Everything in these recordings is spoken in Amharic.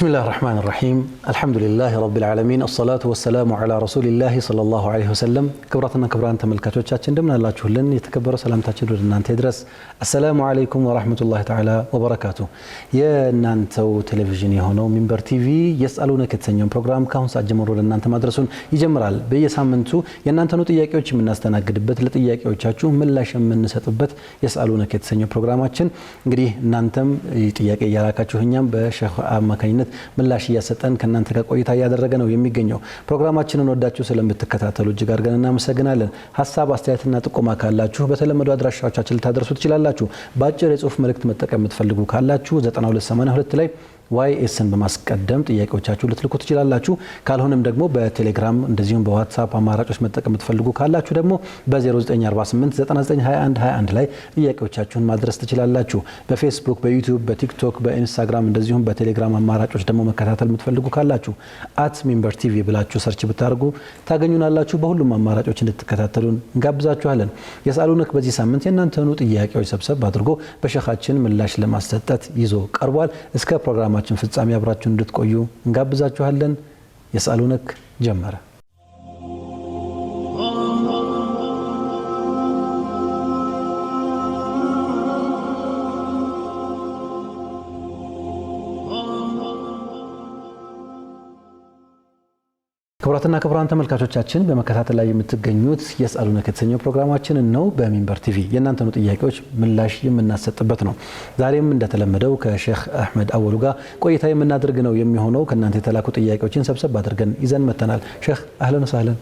بسم الله الرحمن الرحيم الحمد لله رب العالمين الصلاة والسلام على رسول الله صلى الله عليه وسلم كبراتنا كبران تملكاتوቻችን እንደምን አላችሁልን የተከበረ ሰላምታችን ወደ እናንተ ይድረስ السلام عليكم ورحمة الله تعالى وبركاته የእናንተው ቴሌቪዥን የሆነው ሚንበር ቲቪ የስአሉነ ከተሰኘው ፕሮግራም ካሁን ሰዓት ጀምሮ ወደ እናንተ ማድረሱን ይጀምራል በየሳምንቱ የእናንተኑ ጥያቄዎች የምናስተናግድበት ለጥያቄዎቻችሁ ምላሽ የምንሰጥበት የስአሉነ ከተሰኘው ፕሮግራማችን እንግዲህ እናንተም ጥያቄ ያላካችሁኛም በሸህ አማካኝነት ምላሽ ያሰጠን ከናንተ ጋር ቆይታ ያደረገ ነው የሚገኘው ፕሮግራማችንን ወዳችሁ ስለምትከታተሉ እጅግ አድርገን እናመሰግናለን ሐሳብ አስተያየትና ጥቆማ ካላችሁ በተለመደው አድራሻዎቻችን ልታደርሱ ትችላላችሁ በአጭር የጽሁፍ መልእክት መጠቀም የምትፈልጉ ካላችሁ 9282 ላይ YSን በማስቀደም ጥያቄዎቻችሁ ልትልኩ ትችላላችሁ ካልሆነም ደግሞ በቴሌግራም እንደዚሁም በዋትስአፕ አማራጮች መጠቀም የምትፈልጉ ካላችሁ ደግሞ በ0948 992121 ላይ ጥያቄዎቻችሁን ማድረስ ትችላላችሁ በፌስቡክ በዩቲዩብ በቲክቶክ በኢንስታግራም እንደዚሁም በቴሌግራም አማራጮች ደግሞ መከታተል የምትፈልጉ ካላችሁ @minbertv ብላችሁ ሰርች ብታርጉ ታገኙናላችሁ በሁሉም አማራጮች እንድትከታተሉን እንጋብዛችኋለን የሳሉነክ በዚህ ሳምንት የናንተኑ ጥያቄዎች ሰብሰብ አድርጎ በሸኻችን ምላሽ ለማሰጠት ይዞ ቀርቧል እስከ ፕሮግራም ፍጻሜ አብራችሁን እንድትቆዩ እንጋብዛችኋለን የሳሉነክ ጀመረ ክቡራትና ክቡራን ተመልካቾቻችን በመከታተል ላይ የምትገኙት የስአሉነክ የተሰኘው ፕሮግራማችን ነው በሚንበር ቲቪ የናንተኑ ጥያቄዎች ምላሽ የምናሰጥበት ነው ዛሬም እንደተለመደው ከሼህ አህመድ አወሉ ጋር ቆይታ የምናደርግ ነው የሚሆነው ከናንተ የተላኩ ጥያቄዎችን ሰብሰብ አድርገን ይዘን መተናል ሼህ አህለን ወሰህለን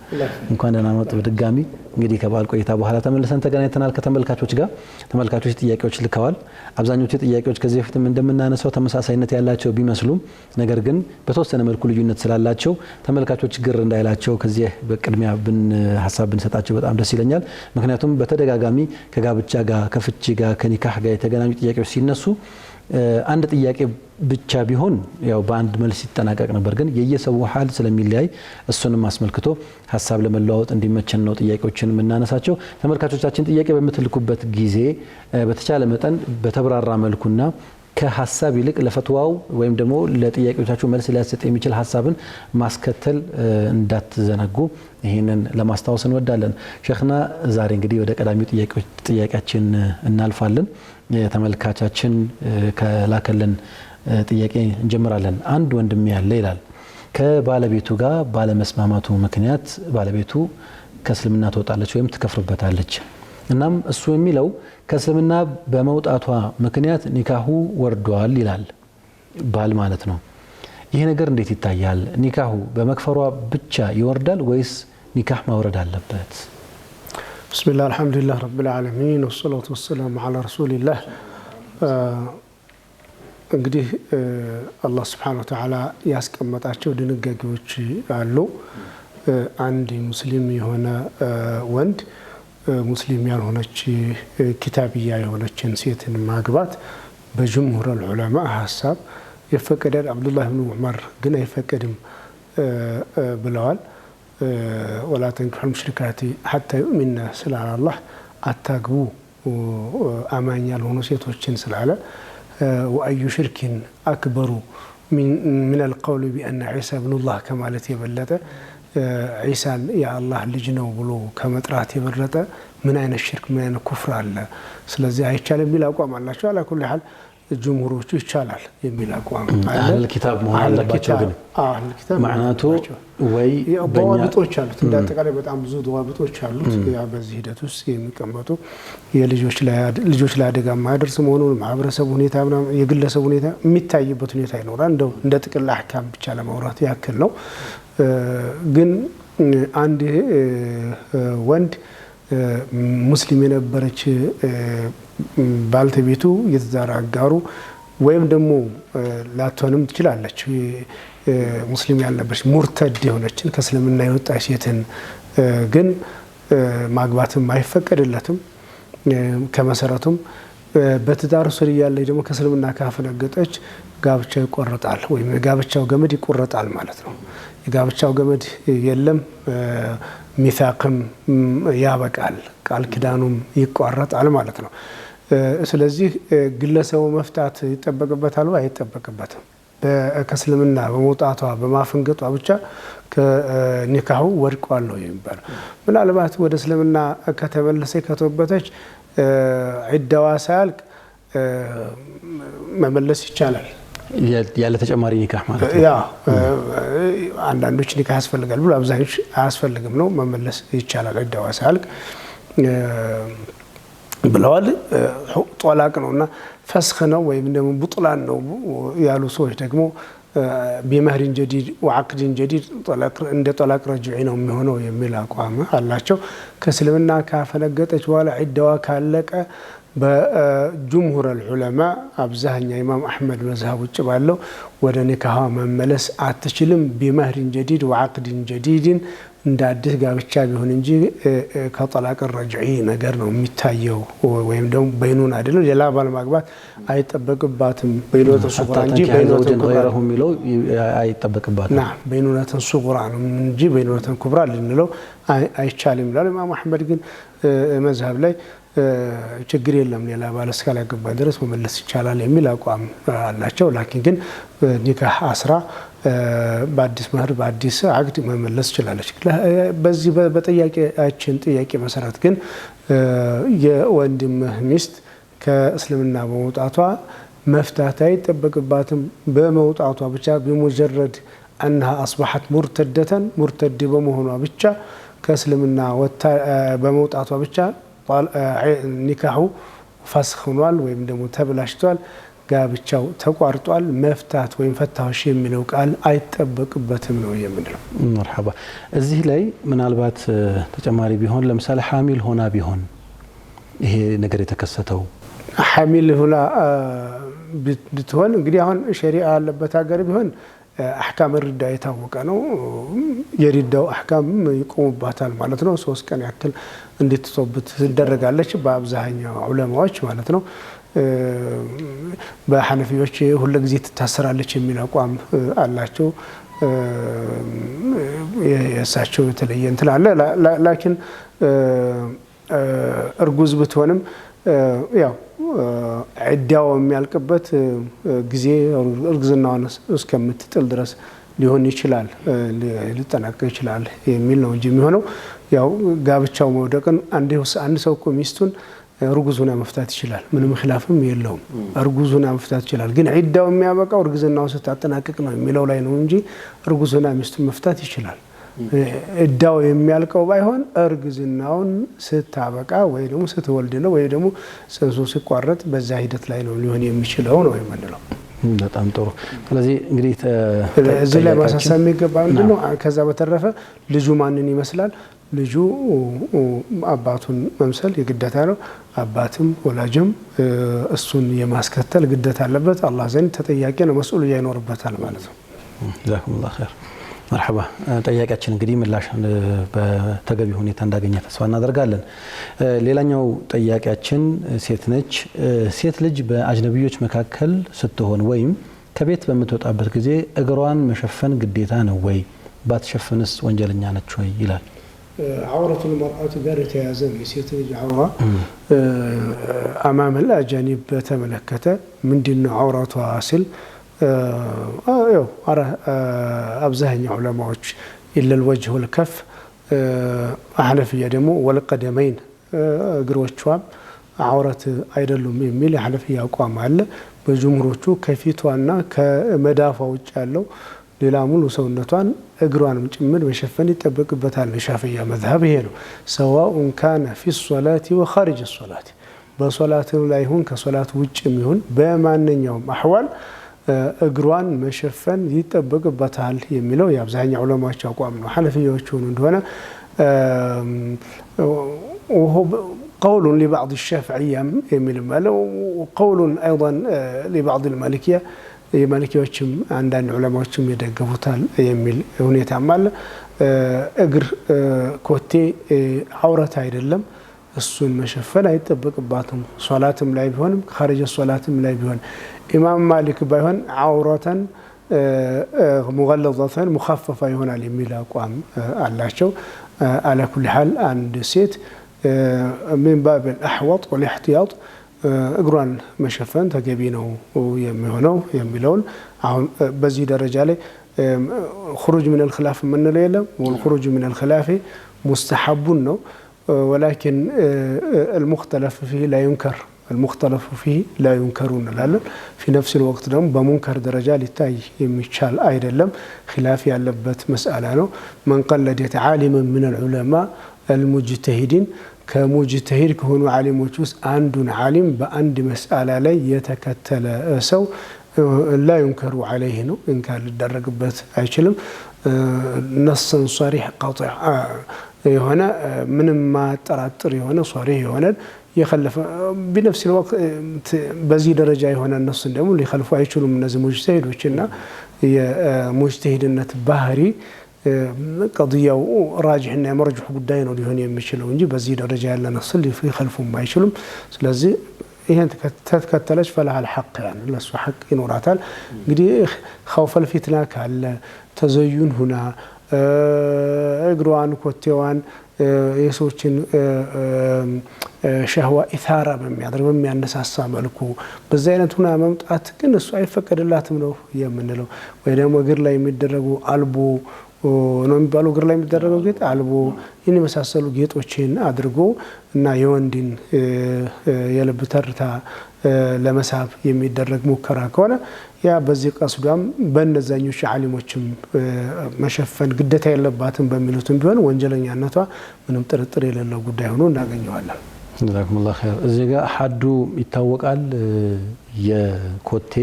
እንኳን ደህና መጡ በድጋሚ እንግዲህ ከባል ቆይታ በኋላ ተመልሰን ተገናኝተናል ከተመልካቾች ጋር ተመልካቾች ጥያቄዎች ልከዋል አብዛኞቹ ጥያቄዎች ከዚህ በፊትም እንደምናነሳው ተመሳሳይነት ያላቸው ቢመስሉም ነገር ግን በተወሰነ መልኩ ልዩነት ስላላቸው ተመልካቾች ግር እንዳይላቸው ከዚህ በቅድሚያ ሐሳብ ብንሰጣቸው በጣም ደስ ይለኛል ምክንያቱም በተደጋጋሚ ከጋብቻ ጋር ከፍቺ ጋር ከኒካህ ጋር የተገናኙ ጥያቄዎች ሲነሱ አንድ ጥያቄ ብቻ ቢሆን ያው በአንድ መልስ ይተናቀቅ ነበር ግን የየሰው ሐል ስለሚለያይ እሱንም አስመልክቶ ሐሳብ ለመለዋወጥ እንዲመቸን ነው ጥያቄዎችን እናነሳቸው ተመልካቾቻችን ጥያቄ በመትልኩበት ጊዜ በተቻለ መጠን በተብራራ መልኩና ከሐሳብ ይልቅ ለፈትዋው ወይም ደግሞ ለጥያቄዎቻችሁ መልስ ሊያሰጥ የሚችል ሐሳብን ማስከተል እንዳትዘነጉ ይሄንን ለማስታወስ እንወዳለን ሼኽና ዛሬ እንግዲህ ወደ ቀዳሚው ጥያቄያችን እናልፋለን የተመልካቻችን ከላከልን ጥያቄ እንጀምራለን አንድ ወንድም ያለ ይላል ከባለቤቱ ጋር ባለመስማማቱ ምክንያት ባለቤቱ ከእስልምና ተወጣለች ወይም ትከፍርበታለች እናም እሱ የሚለው ከእስልምና በመውጣቷ ምክንያት ኒካሁ ወርዷል ይላል ባል ማለት ነው ይሄ ነገር እንዴት ይታያል ኒካሁ በመክፈሯ ብቻ ይወርዳል ወይስ ኒካህ ማውረድ አለበት بسم الله الحمد لله رب العالمين والصلاة والسلام على رسول الله እንግዲህ አላህ Subhanahu Wa Ta'ala ያስቀመጣቸው ድንጋጌዎች አሉ አንድ ሙስሊም የሆነ ወንድ ሙስሊም ያልሆነች ኪታቢያ የሆነችን ሴትን ማግባት በጅምሁር العلماء ሐሳብ የፈቀደል አብዱላህ ኢብኑ ዑመር ግን አይፈቀድም ብለዋል ولا تنكحوا المشركات حتى يؤمن سلع الله አታግቡ አማኝ ያልሆኑ ሴቶችን ስላለ وأي شرك أكبر من القول بأن عيسى ابن الله كمالت يبلته عيسى يا الله لجنه بلو كمطرات يبرته من أين الشرك من أين الكفر الله ስለዚህ አይቻልም ቢል አቋም አላቸው على كل حال ጀምሁሮቹ ይቻላል የሚል አቋም አለ الكتاب መሆን አለባቸው ግን الكتاب ማዕናቱ ወይ በዋብጦች አሉት እንዳጠቃላይ በጣም ብዙ ዋብጦች አሉት ያ በዚህ ሂደት ውስጥ የሚቀመጡ የልጆች ላይ አደጋ ማድረስ መሆኑን ማህበረሰብ ሁኔታ የግለሰብ ሁኔታ የሚታይበት ሁኔታ ይኖራል እንደው እንደ ጥቅል አህካም ብቻ ለማውራት ያክል ነው ግን አንድ ወንድ ሙስሊም የነበረች ባልተቤቱ የተዛራጋሩ ወይም ደግሞ ላትሆንም ትችላለች ሙስሊም ያልነበረች ሙርተድ የሆነችን ከእስልምና የወጣች ሴትን ግን ማግባትም አይፈቀድለትም ከመሰረቱም በትዳር ሱሪ ያለ ደግሞ ከእስልምና ካፈነገጠች ጋብቻው ይቆረጣል ወይም የጋብቻው ገመድ ይቆረጣል ማለት ነው የጋብቻው ገመድ የለም ሚሳቅም ያበቃል ቃል ኪዳኑም ይቆረጣል ማለት ነው ስለዚህ ግለሰቡ መፍታት ይተበቀበታል ወይ አይተበቀበትም ከእስልምና በመውጣቷ በማፈንገጧ ብቻ ከኒካሁ ወድቋል ነው የሚባለው። ምናልባት ወደ እስልምና ከተመለሰ ከተወበተች ዒዳዋ ሳያልቅ መመለስ ይቻላል። ያለ ተጨማሪ ኒካህ ማለት ነው። ያ አንዳንዶች ኒካህ ያስፈልጋል ብሎ አብዛኞች አያስፈልግም ነው መመለስ ይቻላል ዒዳዋ ሳያልቅ ብለዋል። ጦላቅ ነውና ፈስኽ ነው ወይም ደግሞ ቡጥላን ነው ያሉ ሰዎች ደግሞ ቢመህሪን ጀዲድ ወዓቅድን ጀዲድ እንደ ጦላቅ ረጅዒ ነው የሚሆነው የሚል አቋም አላቸው። ከእስልምና ካፈነገጠች በኋላ ዒዳዋ ካለቀ በጅምሁር አልዑለማ አብዛኛ ኢማም አሕመድ መዝሀብ ውጭ ባለው ወደ ኒካሃ መመለስ አትችልም። ቢመህሪን ጀዲድ ወዓቅድን ጀዲድን እንደ አዲስ ጋብቻ ቢሆን እንጂ ከጠላቅ ረጅዒ ነገር ነው የሚታየው። ወይም ደግሞ በይኑን አይደለም ሌላ ባል ማግባት አይጠበቅባትም። በይኑነተን ሱግራ እንጂ በይኑነተን ኩብራ የሚለው አይጠበቅባትም። በይኑነተን ሱግራ ነው እንጂ በይኑነተን ኩብራ ልንለው አይቻልም ይላል። ኢማም አሕመድ ግን መዝሀብ ላይ ችግር የለም ሌላ ባል እስካላገባ ድረስ መመለስ ይቻላል የሚል አቋም አላቸው። ላኪን ግን ኒካህ አስራ በአዲስ መህር በአዲስ አቅድ መመለስ ትችላለች። በዚህ በጥያቄያችን ጥያቄ መሰረት ግን የወንድምህ ሚስት ከእስልምና በመውጣቷ መፍታት አይጠበቅባትም። በመውጣቷ ብቻ ቢሙጀረድ አነሃ አስበሐት ሙርተደተን ሙርተድ በመሆኗ ብቻ ከእስልምና በመውጣቷ ብቻ ኒካሁ ፈስኽ ሆኗል ወይም ደግሞ ተብላሽቷል፣ ጋብቻው ተቋርጧል። መፍታት ወይም ፈታሽ የሚለው ቃል አይጠበቅበትም ነው የምንለው። መርሐባ። እዚህ ላይ ምናልባት ተጨማሪ ቢሆን ለምሳሌ ሐሚል ሆና ቢሆን ይሄ ነገር የተከሰተው ሐሚል ሆና ብትሆን እንግዲህ አሁን ሸሪዓ ያለበት ሀገር ቢሆን አሕካም ሪዳ የታወቀ ነው። የሪዳው አሕካም ይቆሙባታል ማለት ነው። 3 ቀን ያክል እንድትጾብት ትደረጋለች በአብዛኛው ዑለማዎች ማለት ነው። በሐነፊዎች ሁልጊዜ ትታሰራለች የሚል አቋም አላቸው። የእሳቸው የተለየ እንትን አለ። ላኪን እርጉዝ ብትሆንም ያው ዒዳው የሚያልቅበት ጊዜ እርግዝናዋን እስከምትጥል ድረስ ሊሆን ይችላል፣ ሊጠናቀቅ ይችላል የሚል ነው እንጂ የሚሆነው ያው ጋብቻው መውደቅን አንድ ሰው እኮ ሚስቱን እርጉዙና መፍታት ይችላል። ምንም ኺላፍም የለውም። እርጉዙና መፍታት ይችላል። ግን ዒዳው የሚያበቃው እርግዝናውን ስታጠናቅቅ ነው የሚለው ላይ ነው እንጂ እርጉዙና ሚስቱን መፍታት ይችላል። ዒዳው የሚያልቀው ባይሆን እርግዝናውን ስታበቃ ወይ ደግሞ ስትወልድ ነው ወይ ደግሞ ጽንሱ ሲቋረጥ በዛ ሂደት ላይ ነው ሊሆን የሚችለው ነው የምንለው። በጣም ጥሩ። ስለዚህ እንግዲህ እዚህ ላይ ማሳሰብ የሚገባ ምንድነው? ከዛ በተረፈ ልጁ ማንን ይመስላል? ልጁ አባቱን መምሰል የግዴታ ነው። አባትም ወላጅም እሱን የማስከተል ግዴታ አለበት። አላህ ዘንድ ተጠያቂ ነው፣ መስኡልያ ይኖርበታል ማለት ነው። ጀዛኩሙላህ ኸይር። መርሐባ። ጠያቂያችን እንግዲህ ምላሽ በተገቢ ሁኔታ እንዳገኘ ተስፋ እናደርጋለን። ሌላኛው ጠያቂያችን ሴት ነች። ሴት ልጅ በአጅነቢዮች መካከል ስትሆን ወይም ከቤት በምትወጣበት ጊዜ እግሯን መሸፈን ግዴታ ነው ወይ? ባትሸፍንስ ወንጀለኛ ነች ወይ ይላል። ዐውረቱል መርአት ጋር የተያዘ የሴት ልጅ ዐውራ አማመል አጃኒብ በተመለከተ ምንድነው ዐውረቷ ሲል አብዛኛው ዑለማዎች ኢለል ወጅህ ወልከፍ አህነፊያ ደግሞ ወልቀደመይን እግሮቿም ዐውረት አይደሉም የሚል የሐነፊያ አቋም አለ። በጅምሁሮቹ ከፊቷና ከመዳፏ ውጭ ያለው ሌላ ሙሉ ሰውነቷን እግሯንም ጭምር መሸፈን ይጠበቅበታል። የሻፊያ መዝሀብ ይሄ ነው። ሰዋኡን ካነ ፊ ሶላቲ ወኻሪጅ ሶላቲ በሶላት ላይ ይሁን ከሶላት ውጭ ይሁን በማንኛውም አህዋል እግሯን መሸፈን ይጠበቅበታል የሚለው የአብዛኛው ዑለማዎች አቋም ነው። ሐነፊያዎች ሆኑ እንደሆነ قول لبعض الشافعية የሚል ማለት وقول أيضا لبعض المالكية የማሊኪዎችም አንዳንድ ዑለማዎችም የደገፉታል የሚል ሁኔታ አለ። እግር ኮቴ ዐውረት አይደለም፣ እሱን መሸፈን አይጠበቅባትም። ሶላትም ላይ ቢሆንም ኻሪጅ ሶላትም ላይ ቢሆን ኢማም ማሊክ ባይሆን ዐውረተን ሙገለዘተን ሙኸፈፋ ይሆናል የሚል አቋም አላቸው። አላ ኩሊ ሐል አንድ ሴት ሚን ባብ አልአሕወጥ ወልኢሕቲያጥ እግሯን መሸፈን ተገቢ ነው የሚሆነው የሚለውን አሁን በዚህ ደረጃ ላይ خروج من الخلاف የምንለው የለም والخروج من الخلاف مستحب ነው ولكن المختلف فيه لا ينكر المختلف فيه لا ينكر እንላለን في نفس الوقت ደግሞ በሙንከር ደረጃ ሊታይ የሚቻል አይደለም خلاف ያለበት መስአላ ነው من قلد عالما من العلماء المجتهدين كمجتهد كهونو عالموች ውስጥ አንዱን ዓሊም በአንድ መስአላ ላይ የተከተለ ሰው لا ينكر عليه ነው እንካል ሊደረግበት አይችልም ነስን صريح قاطع የሆነ ምንም ማጠራጥር የሆነ صريح የሆነ يخلف بنفس الوقت በዚህ ደረጃ የሆነ እነሱ ደግሞ ሊخلፉ አይችሉም እነዚህ ሙጅተሂዶችና የሙጅተሂድነት ባህሪ قضيه راجحና የመርጁህ ጉዳይ ነው ሊሆን የሚችለው እንጂ በዚህ ደረጃ ያለ ነስ ሊخلፉም አይችሉም ስለዚህ ይሄን ተከተለች فلها الحق يعني ለሱ حق ይኖራታል እንግዲህ خوف الفتنه ካለ ተዘዩን ሁና እግሯን ኮቴዋን የሰዎችን ሸህዋ ኢታራ በሚያነሳሳ መልኩ በዛ አይነት ሁና መምጣት ግን እሱ አይፈቀድላትም ነው የምንለው ወይ ደግሞ እግር ላይ የሚደረጉ አልቦ ነው የሚባለው እግር ላይ የሚደረገው ጌጥ አልቦ ይህን የመሳሰሉ ጌጦችን አድርጎ እና የወንድን የልብ ተርታ ለመሳብ የሚደረግ ሙከራ ከሆነ ያ በዚህ ቀስዷም በእነዛኞች ዓሊሞችም መሸፈን ግዴታ የለባትም በሚሉትም ቢሆን ወንጀለኛነቷ ምንም ጥርጥር የሌለው ጉዳይ ሆኖ እናገኘዋለን ጀዛኩሙላህ ኸይር እዚህ ጋር ሐዱ ይታወቃል የኮቴ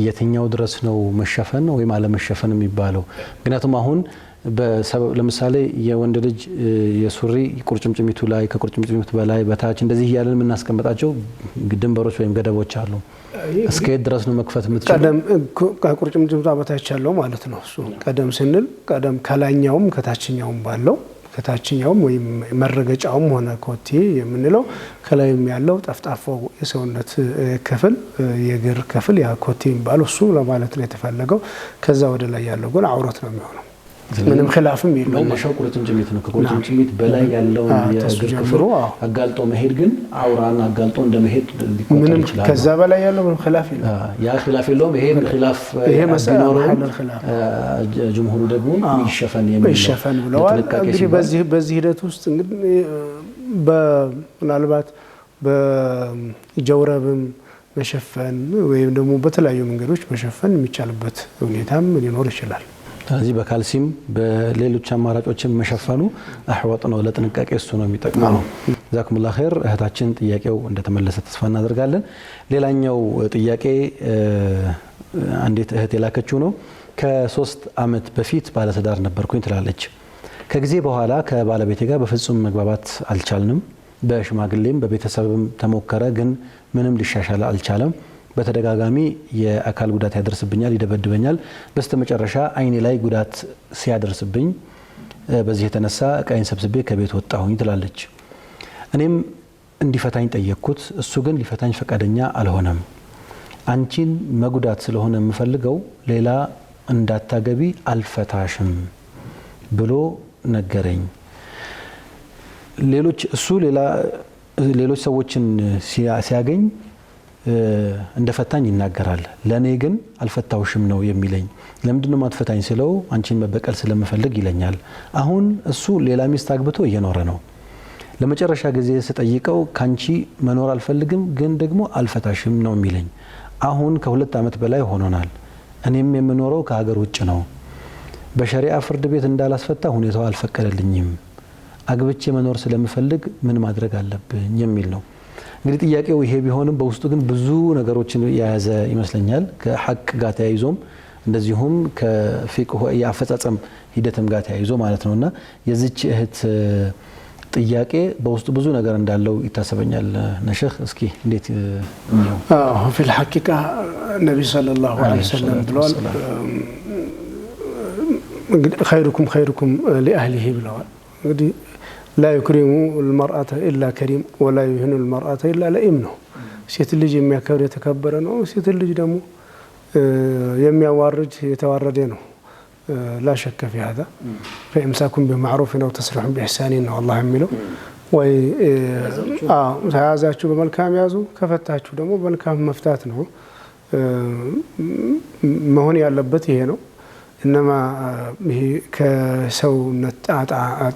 የትኛው ድረስ ነው መሸፈን ወይ አለመሸፈን የሚባለው ምክንያቱም አሁን ለምሳሌ የወንድ ልጅ የሱሪ ቁርጭምጭሚቱ ላይ ከቁርጭምጭሚቱ በላይ በታች እንደዚህ ያለን እናስቀምጣቸው ድንበሮች ወይም ገደቦች አሉ እስከ ድረስ ነው መክፈት የምትችለው ቀደም ከቁርጭምጭሚቱ በታች ያለው ማለት ነው እሱ ቀደም ስንል ቀደም ከላኛውም ከታችኛውም ባለው ከታችኛውም ወይ መረገጫውም ሆነ ኮቴ የምንለው ከላይም ያለው ጠፍጣፋው የሰውነት ክፍል የግር ክፍል ያ ኮቴ ባለው እሱ ለማለት ነው የተፈለገው ከዛ ወደ ላይ ያለው ግን አውረት ነው የሚሆነው ምንም خلافም የለውም መነሻው ቁርጭምጭሚት ነው ከቁርጭምጭሚት በላይ ያለው የግር ክፍል አጋልጦ መሄድ ግን አውራን አጋልጦ እንደመሄድ ሊቆጠር ይችላል ከዛ በላይ ያለው ምንም خلاف የለውም ያ خلاف የለውም ይሄ خلاف ቢኖረው ጀምሁሩ ደግሞ ይሸፈን ብለዋል እንግዲህ በዚህ ሂደት ውስጥ እንግዲህ ምናልባት በጀውረብም መሸፈን ወይም ደግሞ በተለያዩ መንገዶች መሸፈን የሚቻልበት ሁኔታም ሊኖር ይችላል ስለዚህ በካልሲም በሌሎች አማራጮችም መሸፈኑ አህወጥ ነው ለጥንቃቄ እሱ ነው የሚጠቅመው ጀዛኩሙላህ ኸይር እህታችን ጥያቄው እንደተመለሰ ተስፋ እናደርጋለን ሌላኛው ጥያቄ አንዲት እህት የላከችው ነው ከ3 አመት በፊት ባለትዳር ነበርኩኝ ትላለች ከጊዜ በኋላ ከባለቤቴ ጋር በፍጹም መግባባት አልቻልንም በሽማግሌም በቤተሰብም ተሞከረ ግን ምንም ሊሻሻል አልቻለም በተደጋጋሚ የአካል ጉዳት ያደርስብኛል ይደበድበኛል በስተመጨረሻ አይኔ ላይ ጉዳት ሲያደርስብኝ በዚህ የተነሳ እቃዬን ሰብስቤ ከቤት ወጣሁኝ ትላለች እኔም እንዲፈታኝ ጠየቅኩት እሱ ግን ሊፈታኝ ፈቃደኛ አልሆነም አንቺን መጉዳት ስለሆነ የምፈልገው ሌላ እንዳታገቢ አልፈታሽም ብሎ ነገረኝ ሌሎች ሰዎችን ሲያገኝ እንደፈታኝ ይናገራል ለኔ ግን አልፈታውሽም ነው የሚለኝ ለምንድነው ማትፈታኝ ስለው አንቺን መበቀል ስለምፈልግ ይለኛል አሁን እሱ ሌላ ሚስት አግብቶ እየኖረ ነው ለመጨረሻ ጊዜ ስጠይቀው ካንቺ መኖር አልፈልግም ግን ደግሞ አልፈታሽም ነው የሚለኝ አሁን ከ2 አመት በላይ ሆኖናል እኔም የምኖረው ከሀገር ውጭ ነው በሸሪዓ ፍርድ ቤት እንዳላስፈታ ሁኔታው አልፈቀደልኝም አግብቼ መኖር ስለምፈልግ ምን ማድረግ አለብኝ የሚል ነው እንግዲህ ጥያቄው ይሄ ቢሆንም በውስጡ ግን ብዙ ነገሮችን የያዘ ይመስለኛል ከሐቅ ጋር ተያይዞም እንደዚሁም ከፊቅህ ያፈጻጸም ሂደትም ጋር ተያይዞ ማለት ነውና የዚች እህት ጥያቄ በውስጡ ብዙ ነገር እንዳለው ይታሰበኛል ነሽህ እስኪ እንዴት ነው في الحقيقه النبي صلى الله عليه وسلم ብለዋል خيركم لاهله ብለዋል እንግዲህ لا يكرم المرأة إلا كريم ولا يهن المرأة إلا لئيم ነው ሴት ልጅ የሚያከብር የተከበረ ነው ሴት ልጅ ደግሞ የሚያዋርድ የተዋረደ ነው لا شك في هذا فإمساكم بمعروف أو تسريح بإحسان ነው አላህ የሚለው ወይ ተያዛችሁ በመልካም ያዙ፣ ከፈታችሁ ደግሞ በመልካም መፍታት ነው መሆን ያለበት። ይሄ ነው። እነማ ይሄ ከሰውነት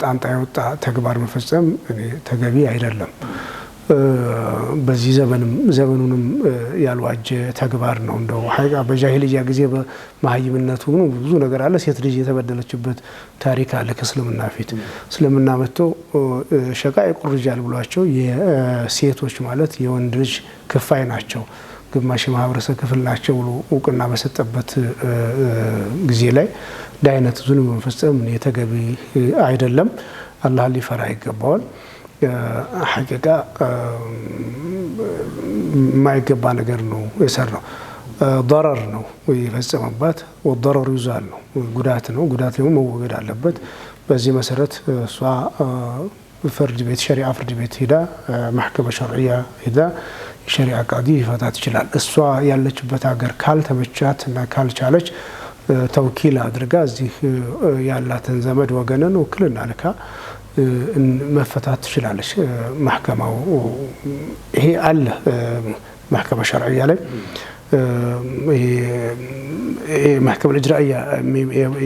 ጣንጣ የወጣ ተግባር መፈጸም ተገቢ አይደለም። በዚህ ዘመኑንም ያልዋጀ ተግባር ነው። እንደው ሀይቃ በጃሂልያ ጊዜ በመሀይምነቱ ብዙ ነገር አለ። ሴት ልጅ የተበደለችበት ታሪክ አለ ከእስልምና ፊት። እስልምና መጥቶ ሸቃኢቁ ሪጃል ብሏቸው የሴቶች ማለት የወንድ ልጅ ክፋይ ናቸው፣ ግማሽ የማህበረሰብ ክፍል ናቸው ብሎ እውቅና በሰጠበት ጊዜ ላይ እንዲህ አይነት ዙልም መፈጸም ተገቢ አይደለም። አላህን ሊፈራ ይገባዋል። ሐቂቃ የማይገባ ነገር ነው የሰራው። ضرر ነው የፈጸመባት። ወضرر ይዛል ነው ጉዳት ነው። ጉዳት ደግሞ መወገድ አለበት። በዚህ መሰረት እሷ ፍርድ ቤት ሸሪዓ ፍርድ ቤት ሄዳ ማህከመ ሸርዕያ ሄዳ ሸሪዓ ቃዲ ይፈታት ይችላል። እሷ ያለችበት ሀገር ካልተመቻት እና ካልቻለች ተውኪል አድርጋ እዚህ ያላትን ዘመድ ወገንን ውክልና ልካ መፈታት ትችላለች። ማህከማው ይሄ አለ ማህከመ ሸርዕያ ላይ ማህከመ ኢጅራኢያ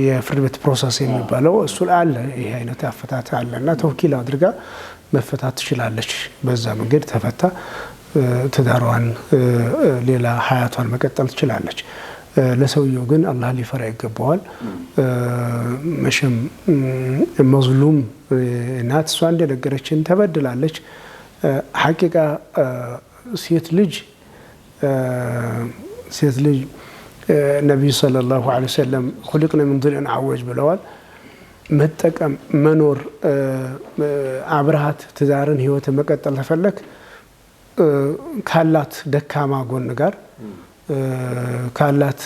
የፍርድ ቤት ፕሮሰስ የሚባለው እሱ አለ። ይሄ አይነት አፈታት አለና ተውኪል አድርጋ መፈታት ትችላለች። በዛ መንገድ ተፈታ ትዳሯን ሌላ ሀያቷን መቀጠል ትችላለች። ለሰውየው ግን አላህ ሊፈራ ይገባዋል። መሸም መዝሉም ናት። እሷ እንደነገረችን ተበድላለች። ሐቂቃ ሴት ልጅ ነቢዩ ሰለላሁ ዐለይሂ ወሰለም ኹሊቅነ ሚን ዲልዕን ዐወጅ ብለዋል። መጠቀም መኖር አብረሃት ትዳርን ህይወትን መቀጠል ተፈለክ ካላት ደካማ ጎን ጋር ካላት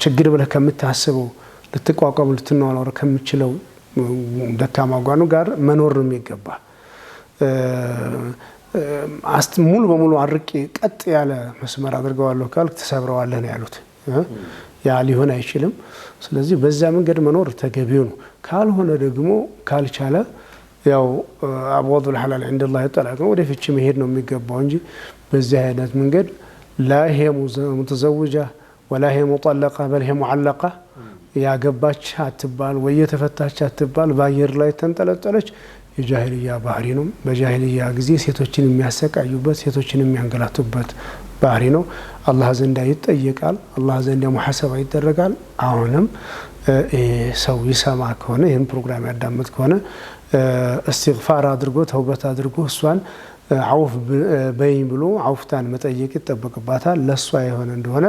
ችግር ብለህ ከምታስበው ልትቋቋም ልትኗኗር ከምችለው ደካማ ጎኑ ጋር መኖር ነው የሚገባ። ሙሉ በሙሉ አርቄ ቀጥ ያለ መስመር አድርገዋለሁ ካልክ ተሰብረዋለህ ነው ያሉት። ያ ሊሆን አይችልም። ስለዚህ በዛ መንገድ መኖር ተገቢው ነው። ካልሆነ ደግሞ ካልቻለ ያው አብዋዱል ሐላል ዐንደላህ ይጠላቅ ነው፣ ወደ ፍቺ መሄድ ነው የሚገባው እንጂ በዚህ አይነት መንገድ ላ ሄ ሙተዘውጃ ወላ ሄ ሙጠለቃ በል ሄ ሙዓለቃ ያገባች አትባል ወይ የተፈታች አትባል፣ በአየር ላይ ተንጠለጠለች የጃሂልያ ባህሪ ነው። በጃሂልያ ጊዜ ሴቶችን የሚያሰቃዩበት ሴቶችን የሚያንገላቱበት ባህሪ ነው። አላህ ዘንዳ ይጠየቃል፣ አላህ ዘንዳ ሙሐሰባ ይደረጋል። አሁንም ሰው ይሰማ ከሆነ ይህን ፕሮግራም ያዳመጥ ከሆነ እስትግፋር አድርጎ ተውበት አድርጎ እሷን አውፍ በይኝ ብሎ አውፍታን መጠየቅ ይጠበቅባታል። ለሷ የሆነ እንደሆነ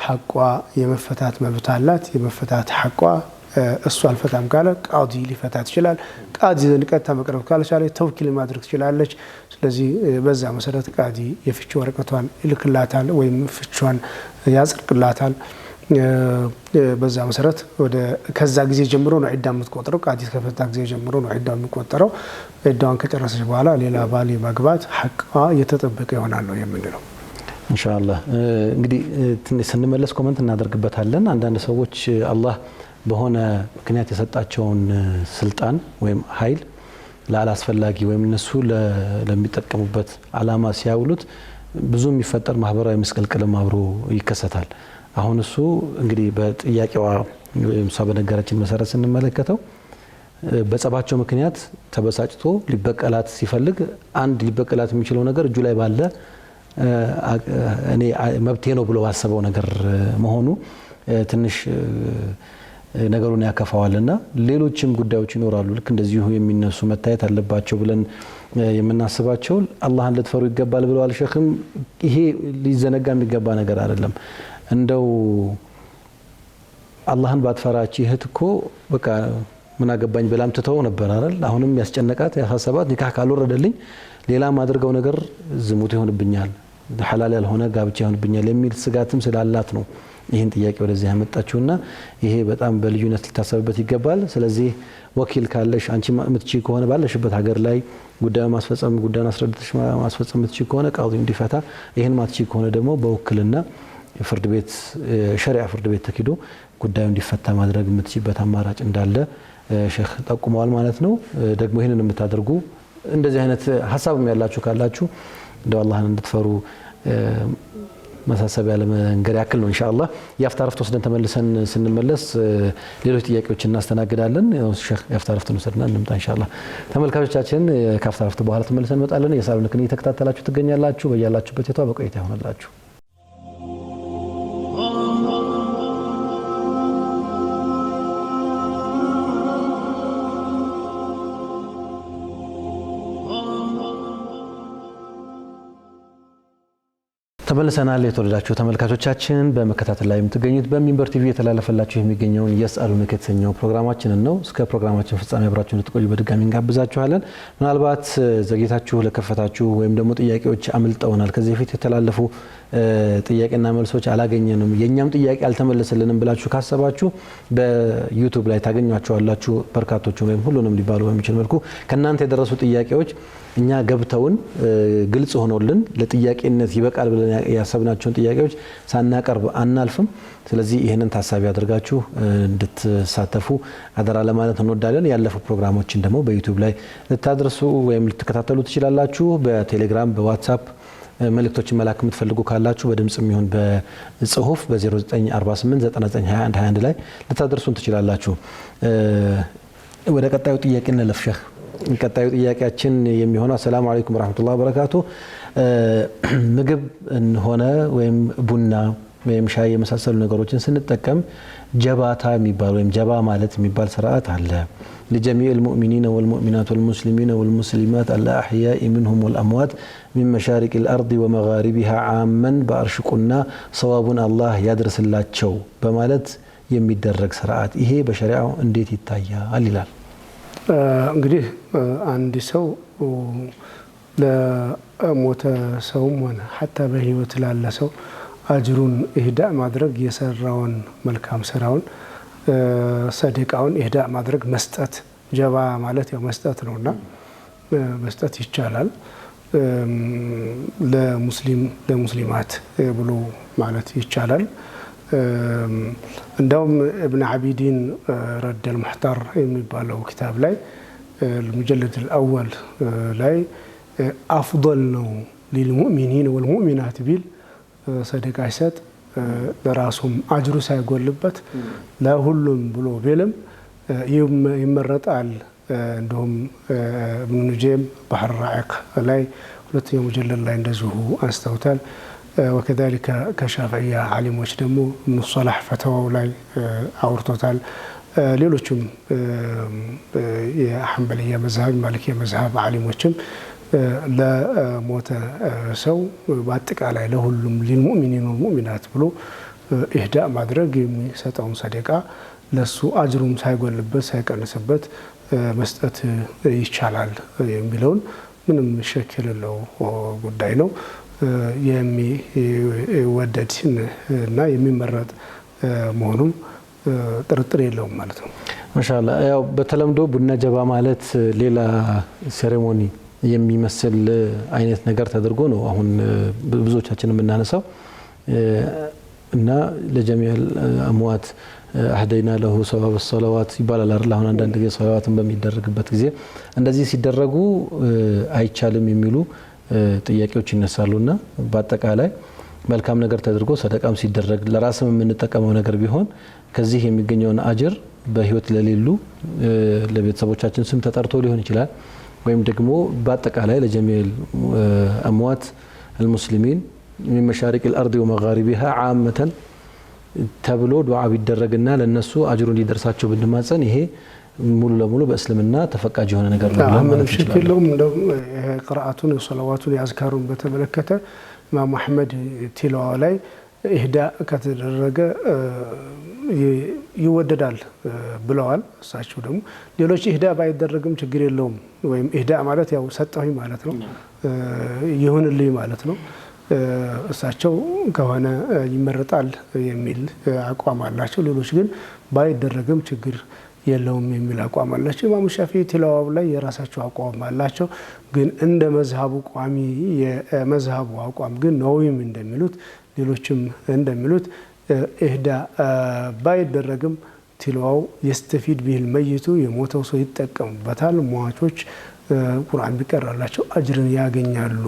ሐቋ የመፈታት መብት አላት። የመፈታት ሐቋ እሱ አልፈታም ካለ ቃዲ ሊፈታት ይችላል። ቃዲ ዘንድ ቀጥታ መቅረብ ካልቻለች ተውኪል ማድረግ ትችላለች። ስለዚህ በዛ መሰረት ቃዲ የፍቺ ወረቀቷን ይልክላታል ወይም ፍቿን ያጽድቅላታል። በዛ መሰረት ወደ ከዛ ጊዜ ጀምሮ ነው ዒዳ የምትቆጥረው። ቃዲ ከፈታ ጊዜ ጀምሮ ነው ዒዳ የምትቆጠረው። ዒዳዋን ከጨረሰች በኋላ ሌላ ባል ማግባት ሐቋ እየተጠበቀ ይሆናል ነው የምንለው። ኢንሻአላህ እንግዲህ ትንሽ ስንመለስ ኮመንት እናደርግበታለን። አንዳንድ ሰዎች አላህ በሆነ ምክንያት የሰጣቸውን ስልጣን ወይም ኃይል ላላስፈላጊ ወይም እነሱ ለሚጠቀሙበት አላማ ሲያውሉት ብዙ የሚፈጠር ማህበራዊ መስቀልቅልም አብሮ ይከሰታል። አሁን እሱ እንግዲህ በጥያቄዋ ወይም እሷ በነገረችን መሰረት ስንመለከተው በጸባቸው ምክንያት ተበሳጭቶ ሊበቀላት ሲፈልግ አንድ ሊበቀላት የሚችለው ነገር እጁ ላይ ባለ እኔ መብቴ ነው ብሎ ባሰበው ነገር መሆኑ ትንሽ ነገሩን ያከፋዋልና ሌሎችም ጉዳዮች ይኖራሉ ልክ እንደዚሁ የሚነሱ መታየት አለባቸው ብለን የምናስባቸው አላህን ልትፈሩ ይገባል ብለዋል ሸኽም። ይሄ ሊዘነጋ የሚገባ ነገር አይደለም። እንደው አላህን ባትፈራች እህት እኮ በቃ ምን አገባኝ ብላም ትተው ነበር አይደል? አሁንም ያስጨነቃት ያሳሰባት ኒካህ ካልወረደልኝ ሌላ ማድርገው ነገር ዝሙት ይሆንብኛል፣ ሐላል ያልሆነ ጋብቻ ይሆንብኛል የሚል ስጋትም ስላላት ነው ይህን ጥያቄ ወደዚህ ያመጣችውና ይሄ በጣም በልዩነት ሊታሰብበት ይገባል። ስለዚህ ወኪል ካለሽ አንቺ የምትችይ ከሆነ ባለሽበት ሀገር ላይ ጉዳዩን አስረድተሽ ማስፈጸም የምትችይ ከሆነ ቃዲው እንዲፈታ፣ ይህን ማትችይ ከሆነ ደግሞ በውክልና ፍርድ ቤት ሸሪዓ ፍርድ ቤት ተኪዶ ጉዳዩ እንዲፈታ ማድረግ የምትችይበት አማራጭ እንዳለ ሼክ ጠቁመዋል ማለት ነው። ደግሞ ይሄንን የምታደርጉ እንደዚህ አይነት ሐሳብም ያላችሁ ካላችሁ እንደው አላህን እንድትፈሩ ማሳሰቢያ ለመንገር ያክል ነው። ኢንሻአላህ የአፍታ ረፍት ወስደን ተመልሰን ስንመለስ ሌሎች ጥያቄዎችን እናስተናግዳለን። ሼክ የአፍታ ረፍትን ወስደና እንምጣ ኢንሻአላህ። ተመልካቾቻችን ከአፍታ ረፍት በኋላ ተመልሰን እንመጣለን። የሳሎን ክኒ ተከታተላችሁ ትገኛላችሁ። በያላችሁበት የተዋበ ቆይታ ይሆንላችሁ። ተመልሰናል። የተወደዳችሁ ተመልካቾቻችን በመከታተል ላይ የምትገኙት በሚንበር ቲቪ የተላለፈላችሁ የሚገኘውን የስአሉን ከተሰኘው ፕሮግራማችንን ነው። እስከ ፕሮግራማችን ፍጻሜ አብራችሁን እንድትቆዩ በድጋሚ እንጋብዛችኋለን። ምናልባት ዘግይታችሁ ለከፈታችሁ ወይም ደግሞ ጥያቄዎች አምልጠውናል፣ ከዚህ በፊት የተላለፉ ጥያቄና መልሶች አላገኘንም፣ የኛም ጥያቄ አልተመለሰልንም ብላችሁ ካሰባችሁ በዩቲዩብ ላይ ታገኟቸዋላችሁ። በርካቶቹ ወይም ሁሉንም ሊባሉ በሚችል መልኩ ከናንተ የደረሱ ጥያቄዎች እኛ ገብተውን ግልጽ ሆኖልን ለጥያቄነት ይበቃል ብለን ያሰብናቸውን ጥያቄዎች ሳናቀርብ አናልፍም። ስለዚህ ይሄንን ታሳቢ አድርጋችሁ እንድትሳተፉ አደራ ለማለት እንወዳለን። ያለፉ ፕሮግራሞችን ደግሞ በዩቲዩብ ላይ ልታደርሱ ወይም ልትከታተሉ ትችላላችሁ። በቴሌግራም በዋትስአፕ መልእክቶችን መላክ የምትፈልጉ ካላችሁ በድምጽም ይሁን በጽሁፍ በ0948992121 ላይ ልታደርሱን ትችላላችሁ። ወደ ቀጣዩ ጥያቄ እንለፍ ሼክ። ቀጣዩ ጥያቄያችን የሚሆነው አሰላሙ አለይኩም ወራህመቱላሂ ወበረካቱ፣ ምግብ ሆነ ወይም ቡና ወይም ሻይ የመሳሰሉ ነገሮችን ስንጠቀም ጀባታ የሚባል ወይም ጀባ ማለት የሚባል ስርዓት አለ። لجميع المؤمنين والمؤمنات والمسلمين والمسلمات الأحياء منهم والأموات من مشارق الأرض ومغاربها عاما بأرشقنا صواب الله يدرس الله تشو بمالت የሚደረግ ስርዓት ይሄ በሸሪዓው እንዴት ይታያል ይላል። እንግዲህ አንድ ሰው ለሞተ ሰውም ሆነ ሐታ በህይወት ላለ ሰው አጅሩን ኢህዳእ ማድረግ የሰራውን መልካም ስራውን ሰደቃውን ኢህዳእ ማድረግ መስጠት ጀባ ማለት ያው መስጠት ነውና መስጠት ይቻላል። ለሙስሊማት ብሎ ማለት ይቻላል። እንደውም ابن عبيدين رد المحتار የሚባለው ኪታብ ላይ المجلد الأول ላይ أفضل ነው للمؤمنين والمؤمنات ቢል ሰደቃ ይሰጥ ለራሱም አጅሩ ሳይጎልበት ለሁሉም ብሎ ቢልም ይመረጣል። እንደውም ابن نجيم بحر الرائق ላይ ሁለተኛው ሙጀለድ ላይ እንደዚሁ አንስተውታል። وكذلك كشافعية عالمዎች ደግሞ ابن الصلاح فتاوى ላይ አውርቶታል። ሌሎችም የሐንበልያ መዝሀብ ማሊክያ መዝሀብ ዓሊሞችም ለሞተ ሰው በአጠቃላይ ለሁሉም للمؤمنين والمؤمنات ብሎ ኢህዳእ ማድረግ የሚሰጠውን ሰደቃ ለሱ አጅሩም ሳይጎልበት ሳይቀንስበት መስጠት ይቻላል የሚለውን ምንም ሸክ የሌለው ጉዳይ ነው። የሚወደድ እና የሚመረጥ መሆኑም ጥርጥር የለውም ማለት ነው። ማሻአላህ። ያው በተለምዶ ቡና ጀባ ማለት ሌላ ሴሬሞኒ የሚመስል አይነት ነገር ተደርጎ ነው አሁን ብዙዎቻችን የምናነሳው እና ለጀሚዕ አምዋት አህደይና ለሁ ሰዋብ ሰለዋት ይባላል አይደል? አሁን አንዳንድ ጊዜ ሰለዋትን በሚደረግበት ጊዜ እንደዚህ ሲደረጉ አይቻልም የሚሉ ጥያቄዎች ይነሳሉና በአጠቃላይ መልካም ነገር ተደርጎ ሰደቃም ሲደረግ ለራስም የምንጠቀመው ነገር ቢሆን ከዚህ የሚገኘውን አጅር በህይወት ለሌሉ ለቤተሰቦቻችን ስም ተጠርቶ ሊሆን ይችላል ወይም ደግሞ በአጠቃላይ ለጀሚዕ አምዋት المسلمين من مشارق الارض ومغاربها عامه ተብሎ ዱዓ ቢደረግና ለነሱ አጅሩ እንዲደርሳቸው ብንማጸን ይሄ ሙሉ ለሙሉ በእስልምና ተፈቃጅ የሆነ ነገር ነው ማለት ነው። እንደውም ቅራአቱን የሰላዋቱን ያዝካሩን በተመለከተ ኢማም አህመድ ቲላዋ ላይ ኢህዳእ ከተደረገ ይወደዳል ብለዋል። እሳቸው ደግሞ ሌሎች ኢህዳእ ባይደረግም ችግር የለውም ወይም ኢህዳእ ማለት ያው ሰጠሁኝ ማለት ነው ይሁንልኝ ማለት ነው። እሳቸው ከሆነ ይመረጣል የሚል አቋም አላቸው። ሌሎች ግን ባይደረግም ችግር የለውም የሚል አቋም አላቸው። ኢማሙ ሻፊዒ ቲላዋው ላይ የራሳቸው አቋም አላቸው። ግን እንደ መዝሀቡ ቋሚ የመዝሀቡ አቋም ግን ነውይም እንደሚሉት ሌሎችም እንደሚሉት ኢህዳእ ባይደረግም ቲላዋው يستفيد به الميت የሞተው ሰው ይጠቀሙበታል ሟቾች ቁርአን ቢቀራላቸው አጅርን ያገኛሉ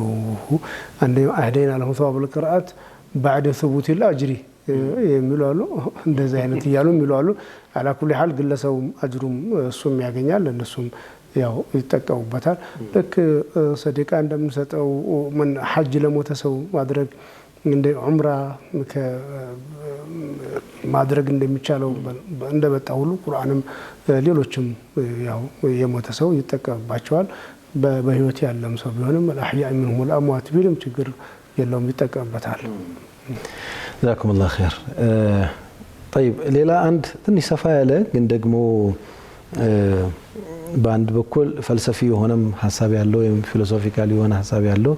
አንደኛው አህደይና ለሁ ثواب القراءات بعد ثبوت الاجر የሚሉ አሉ እንደዛ አይነት ይያሉ የሚሉ አሉ على كل حال ግለሰው አጅሩም እሱም ያገኛል እነሱም ያው ይጠቀሙበታል ልክ ሰደቃ እንደምንሰጠው ምን ሐጅ ለሞተ ሰው ማድረግ እንደ ዑምራ ማድረግ እንደሚቻለው እንደመጣ ሁሉ ቁርአንም ሌሎችም ያው የሞተ ሰው ይጠቀምባቸዋል በህይወት ያለም ሰው ቢሆንም الأحياء منهم الأموات ቢልም ችግር የለውም ይጠቀምበታል جزاكم الله خير طيب ሌላ አንድ ትንሽ ሰፋ ያለ ግን ደግሞ በአንድ በኩል ፈልሰፊ የሆነም ሐሳብ ያለው ወይም ፊሎሶፊካሊ የሆነ ሐሳብ ያለው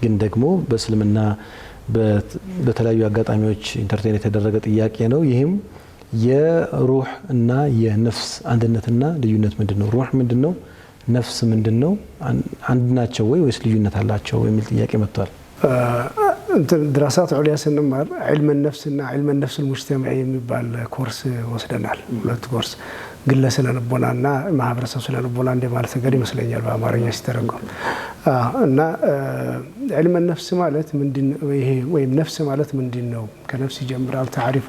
ግን ደግሞ በእስልምና በተለያዩ አጋጣሚዎች ኢንተርቴን የተደረገ ጥያቄ ነው ይህም የሩህ እና የነፍስ አንድነትና ልዩነት ምንድነው ሩህ ምንድነው ነፍስ ምንድነው አንድ ናቸው ወይስ ልዩነት አላቸው የሚል ጥያቄ መጥቷል دراسات عليا سنمر علم النفس እና علم النفس المجتمعي የሚባል ኮርስ ወስደናል ሁለት ኮርስ ግለሰብ ለልቦናና ማህበረሰብ ስለልቦና እንደማለት ነገር ይመስለኛል በአማርኛ ሲተረጎም እና علم النفس ማለት ምንድነው ይሄ ወይም ነፍስ ማለት ምንድነው ከነፍስ ይጀምራል ታሪፉ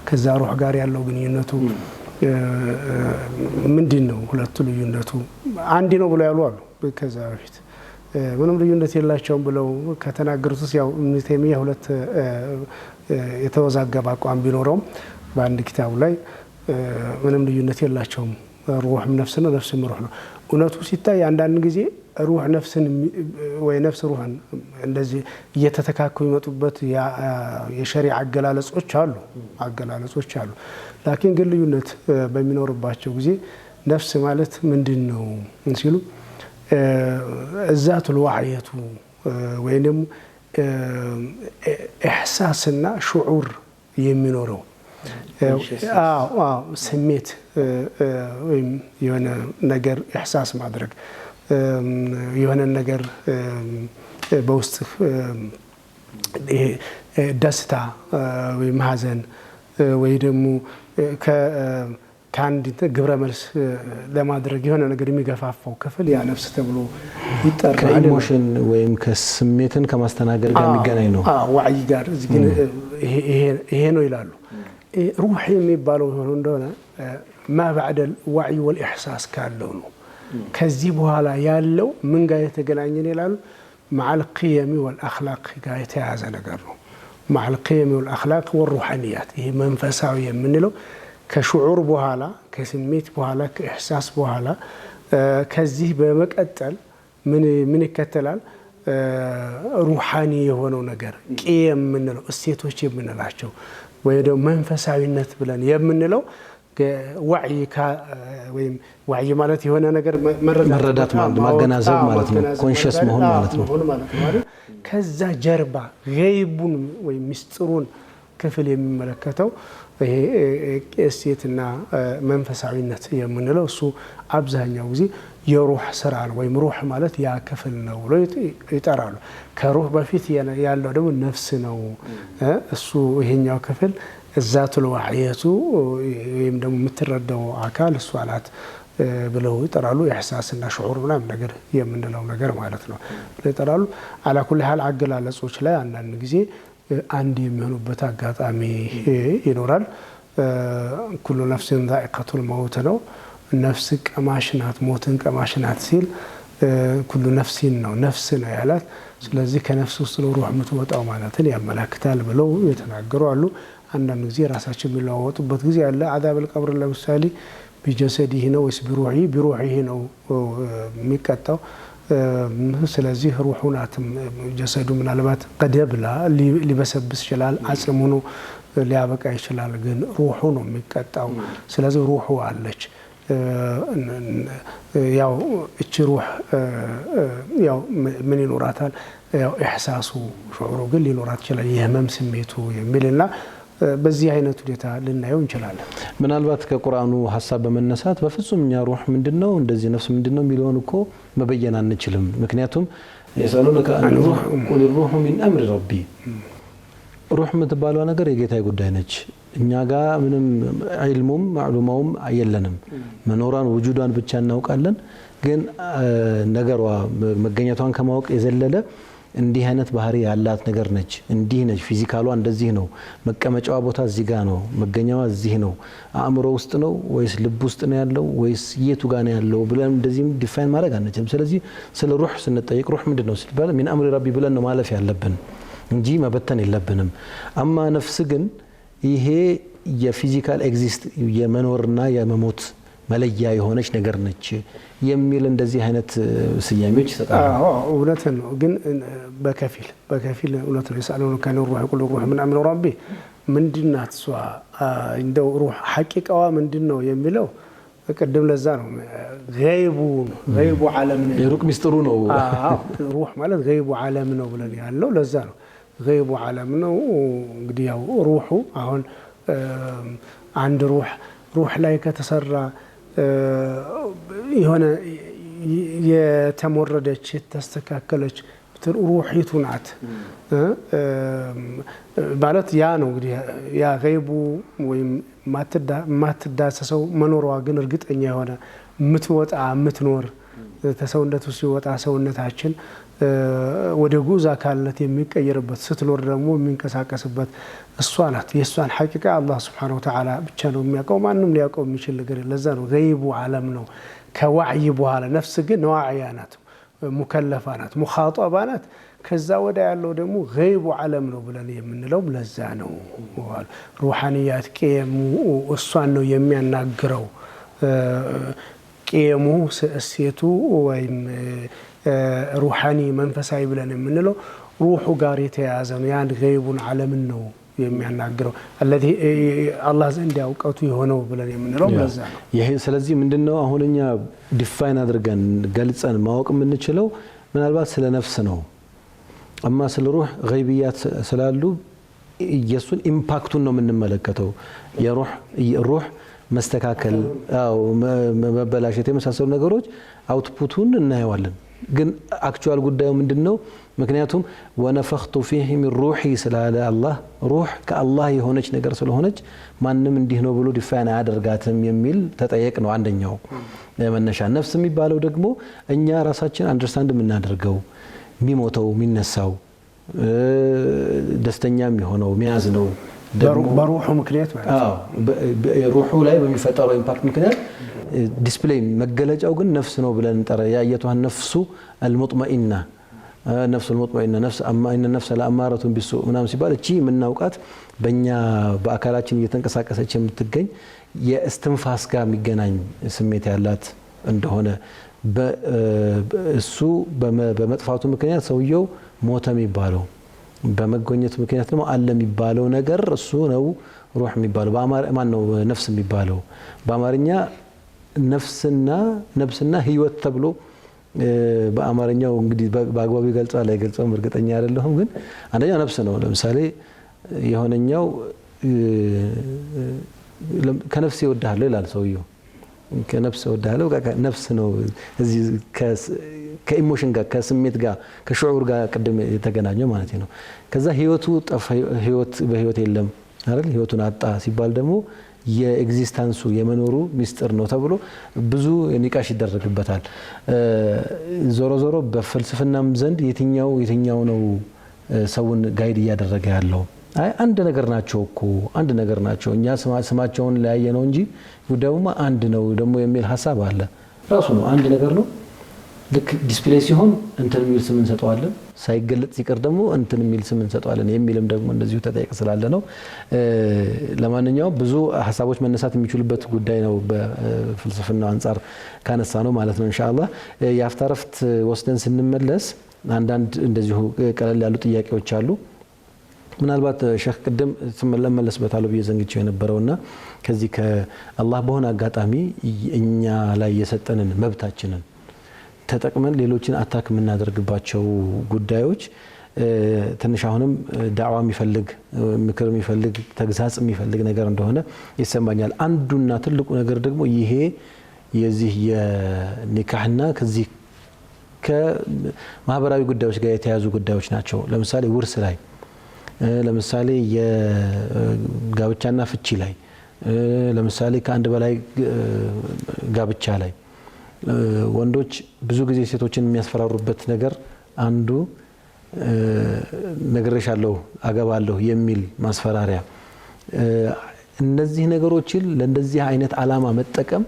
ከዛ ሩህ ጋር ያለው ግንኙነቱ ምንድነው ሁለቱ ልዩነቱ አንድ ነው ብለው ያሉ አሉ ከዛ በፊት ምንም ልዩነት የላቸውም ብለው ከተናገሩት ያው ተይሚያ ሁለት የተወዛገበ አቋም ቢኖረውም በአንድ ኪታቡ ላይ ምንም ልዩነት የላቸውም ሩህም ነፍስ ነው ነፍስም ሩህ ነው እውነቱ ሲታይ አንዳንድ ጊዜ ሩህ ነፍስን ወይ ነፍስ ሩህን እንደዚህ እየተተካኩ ይመጡበት የሸሪዓ አገላለጾች አሉ ላኪን ግን ልዩነት በሚኖርባቸው ጊዜ ነፍስ ማለት ምንድነው ሲሉ ذات الوعية وينم إحساسنا شعور يمينورو سميت يوانا نجر إحساس ما أدرك يوانا نجر بوست دستا ومحزن ويدمو كان ግብረ መልስ ለማድረግ የሆነ ነገር የሚገፋፋው ክፍል ያ ነፍስ ተብሎ ይጠራል ከኢሞሽን ወይም ከስሜትን ከማስተናገድ ጋር የሚገናኝ ነው ዋዕይ ጋር እዚህ ግን ይሄ ነው ይላሉ ሩህ የሚባለው ሆኖ እንደሆነ ما بعد الوعي والإحساس ካለው ነው ከዚህ በኋላ ያለው ምን ጋር የተገናኘ ነው ይላሉ مع القيم والأخلاق ጋር የተያያዘ ነገር ነው مع القيم والأخلاق والروحانيات ይሄ መንፈሳዊ የምንለው ከሽዑር በኋላ ከስሜት በኋላ ከኢህሳስ በኋላ ከዚህ በመቀጠል ምን ይከተላል ሩሃኒ የሆነው ነገር ቂየም የምንለው እሴቶች የምንላቸው ወይ ደግሞ መንፈሳዊነት ብለን የምንለው ወዕይ ማለት የሆነ ነገር መረዳት ማለት ማገናዘብ ማለት ነው ኮንሺየስ መሆን ማለት ነው ከዛ ጀርባ ገይቡን ወይ ምስጥሩን ክፍል የሚመለከተው ይሄ እሴትና መንፈሳዊነት የምንለው እሱ አብዛኛው ጊዜ የሩህ ስራ ነው ወይም ሩህ ማለት ያ ክፍል ነው ብሎ ይጠራሉ ከሩህ በፊት ያለው ደግሞ ነፍስ ነው እሱ ይሄኛው ክፍል ذات الوعية ወይም ደግሞ የምትረዳው አካል እሱ አላት ብለው ይጠራሉ ኢህሳስና ሽዑር ምናምን ነገር የምንለው ነገር ማለት ነው ይጠራሉ على كل حال አገላለጾች ላይ አንዳንድ ጊዜ አንድ የሚሆኑበት አጋጣሚ ይኖራል ኩሉ ነፍስን ذائقة الموت ነው ነፍስ ቀማሽናት ሞትን ቀማሽናት ሲል ኩሉ ነፍሲን ነው ነፍስ ነው ያላት ስለዚህ ከነፍስ ውስጥ ነው ሩህ የምትወጣው ማለትን ያመለክታል ብለው የተናገሩ አሉ አንዳንድ ጊዜ ራሳቸው የሚለዋወጡበት ጊዜ አለ አዳብ القبر ለምሳሌ بجسده ነው ወይስ بروحه ነው የሚቀጣው ስለዚህ ሩሁናትም ጀሰዱ ምናልባት ቀደብላ ሊበሰብስ ይችላል አጽሙ ነው ሊያበቃ ይችላል ግን ሩሁ ነው የሚቀጣው ስለዚህ ሩሁ አለች ያው እቺ ሩህ ያው ምን ይኖራታል ያው ኢህሳሱ ሽዑሩ ግን ሊኖራት ይችላል የህመም ስሜቱ የሚልና በዚህ አይነት ሁኔታ ልናየው እንችላለን ምናልባት ከቁርአኑ ሐሳብ በመነሳት በፍጹም ኛ ሩህ ምንድነው እንደዚህ ነፍስ ምንድነው የሚለውን እኮ መበየን አንችልም ምክንያቱም يسألونك عن الروح قل الروح من أمر ربي ሩህ የምትባለው ነገር የጌታዬ ጉዳይ ነች እኛ ጋር ምንም ዒልሙም ማዕሉማውም የለንም መኖራን ወጁዷን ብቻ እናውቃለን ግን ነገሯ መገኘቷን ከማወቅ የዘለለ እንዲህ አይነት ባህሪ ያላት ነገር ነች እንዲህ ነች ፊዚካሏ እንደዚህ ነው መቀመጫዋ ቦታ እዚህ ጋር ነው መገኛዋ እዚህ ነው አእምሮ ውስጥ ነው ወይስ ልብ ውስጥ ነው ያለው ወይስ የቱ ጋር ነው ያለው ብለን እንደዚህም ዲፋይን ማድረግ አንችልም ስለዚህ ስለ ሩህ ስንጠይቅ ሩህ ምንድነው ሲባል ሚን አምሪ ረቢ ብለን ነው ማለፍ ያለብን እንጂ መበተን የለብንም አማ ነፍስ ግን ይሄ የፊዚካል ኤግዚስት የመኖርና የመሞት መለያ የሆነች ነገር ነች የሚል እንደዚህ አይነት ስያሜዎች ይሰጣሉ እውነት ነው ግን በከፊል እውነት ነው ይሳሉን ከነሩ ሩህ ሩህ ምን አምሮ ረቢ ምንድናት ሷ እንደው ሩህ ሐቂቃዋ ምንድነው የሚለው ቅድም ለዛ ነው ገይቡ ዓለም ነው የሩቅ ሚስጥሩ ነው ሩህ ማለት ገይቡ ዓለም ነው ብለን ያለው ለዛ ነው ገይቡ ዓለም ነው እንግዲህ ያው ሩሁ አሁን አንድ ሩህ ላይ ከተሰራ የሆነ የተሞረደች የተስተካከለች ሩሂቱ ናት ማለት ያ ነው እንግዲህ ያ ገይቡ ወይም ማትዳሰሰው መኖሯ ግን እርግጠኛ የሆነ ምትወጣ ምትኖር ተሰውነቱ ሲወጣ ሰውነታችን ወደ ጉዝ አካልነት የሚቀየርበት ስትኖር ደግሞ የሚንቀሳቀስበት እሷ ናት የሷን ሐቂቃ አላህ Subhanahu Wa Ta'ala ብቻ ነው የሚያውቀው ማንንም ሊያውቀው የሚችል ነገር ለዛ ነው ገይቡ ዓለም ነው ከዋዕይ በኋላ ነፍስ ግን ዋዕያ ናት ሙከለፋ ናት ሙኻጠባ ናት ከዛ ወደ ያለው ደግሞ ገይቡ ዓለም ነው ብለን የምንለው ለዛ ነው ሩሃንያት ቂየሙ እሷን ነው የሚያናግረው ቂየሙ እሴቱ ወይም ሩሃኒ መንፈሳዊ ብለን የምንለው ሩሁ ጋር የተያያዘ ነው ያን ገይቡን ዓለም ነው የሚያናግረው الذي አላህ ዘንድ ያውቀቱ የሆነው ብለን የምንለው ለዛ ነው ይሄ ስለዚህ ምንድነው አሁንኛ ዲፋይን አድርገን ገልጸን ማወቅ የምንችለው ምናልባት ስለ ነፍስ ነው አማ ስለ ሩህ ገይብያት ስላሉ የሱን ኢምፓክቱን ነው የምንመለከተው የሩህ መስተካከል መበላሸት የመሳሰሉ ነገሮች አውትፑቱን እናየዋለን ግን አክቹዋል ጉዳዩ ምንድነው ምክንያቱም ወነፈኽቱ ፊህ ሚን ሩሂ ስላለ አላህ ሩህ ከአላህ የሆነች ነገር ስለሆነች ማንንም እንዲህ ነው ብሎ ዲፋይን አያደርጋትም የሚል ተጠየቅ ነው አንደኛው መነሻ ነፍስ የሚባለው ደግሞ እኛ ራሳችን አንደርስታንድ የምናደርገው የሚሞተው የሚነሳው ደስተኛ የሚሆነው የሚያዝነው በሩሁ ምክንያት ማለት ነው ሩሁ ላይ በሚፈጠረው ኢምፓክት ምክንያት ዲስፕሌይ መገለጫው ግን ነፍስ ነው ብለን ጠራ ያየቷ ነፍሱ አልሙጥመኢና ነፍሱ አልሙጥመኢና ነፍስ አማኢና ነፍስ ለአማራቱን ቢሱ ምናምን ሲባል እቺ ምናውቃት በእኛ በአካላችን እየተንቀሳቀሰች የምትገኝ የእስትንፋስ ጋር የሚገናኝ ስሜት ያላት እንደሆነ እሱ በመጥፋቱ ምክንያት ሰውየው ሞተ የሚባለው በመገኘቱ ምክንያት ደግሞ አለ የሚባለው ነገር እሱ ነው ሩህ የሚባለው ማን ነው ነፍስ የሚባለው በአማርኛ ነፍስና ህይወት ተብሎ በአማርኛው እንግዲህ በአግባቡ ይገልጻል አይገልጸውም እርግጠኛ አይደለሁም ግን አንደኛው ነፍስ ነው ለምሳሌ የሆነኛው ከነፍስ ይወዳል ይላል ሰውየው ከነፍስ ይወዳል ነፍስ ነው እዚህ ከኢሞሽን ጋር ከስሜት ጋር ከሹዑር ጋር ቀደም የተገናኘው ማለት ነው ከዛ ህይወት በህይወት የለም አይደል ህይወቱን አጣ ሲባል ደግሞ የኤግዚስተንሱ የመኖሩ ሚስጥር ነው ተብሎ ብዙ ኒቃሽ ይደረግበታል ዞሮ በፍልስፍናም ዘንድ የትኛው ነው ሰውን ጋይድ እያደረገ ያለው አይ አንድ ነገር ናቸው እኮ አንድ ነገር ናቸው እኛ ስማቸውን ለያየ ነው እንጂ ጉዳዩማ አንድ ነው ደግሞ የሚል ሐሳብ አለ ራሱ ነው አንድ ነገር ነው ልክ ዲስፕሌይ ሲሆን እንትን የሚል ስም እንሰጠዋለን ሳይገለጽ ሲቀር ደግሞ እንትን የሚል ስም እንሰጠዋለን የሚልም ደግሞ እንደዚሁ ተጠይቅ ስላለ ነው ለማንኛውም ብዙ ሐሳቦች መነሳት የሚችሉበት ጉዳይ ነው በፍልስፍናው አንፃር ካነሳ ነው ማለት ነው ኢንሻአላህ ያፍታረፍት ወስደን ስንመለስ አንዳንድ እንደዚሁ ቀለል ያሉ ጥያቄዎች አሉ ምናልባት ሼክ ቅድም ተመለስበታለሁ በየዘንግቸው የነበረውና ከዚህ ከአላህ በሆነ አጋጣሚ እኛ ላይ የሰጠንን መብታችንን ተጠቅመን ሌሎችን አታክ የምናደርግባቸው ጉዳዮች ትንሽ አሁንም ዳዕዋ የሚፈልግ ምክር የሚፈልግ ተግዛጽ የሚፈልግ ነገር እንደሆነ ይሰማኛል አንዱና ትልቁ ነገር ደግሞ ይሄ የዚህ የኒካህና ከዚህ ከማህበራዊ ጉዳዮች ጋር የተያዙ ጉዳዮች ናቸው ለምሳሌ ውርስ ላይ ለምሳሌ የጋብቻና ፍቺ ላይ ለምሳሌ ከአንድ በላይ ጋብቻ ላይ ወንዶች ብዙ ጊዜ ሴቶችን የሚያስፈራሩበት ነገር አንዱ ነግሬሻለሁ አገባለሁ የሚል ማስፈራሪያ እነዚህ ነገሮችን ለእንደዚህ አይነት አላማ መጠቀም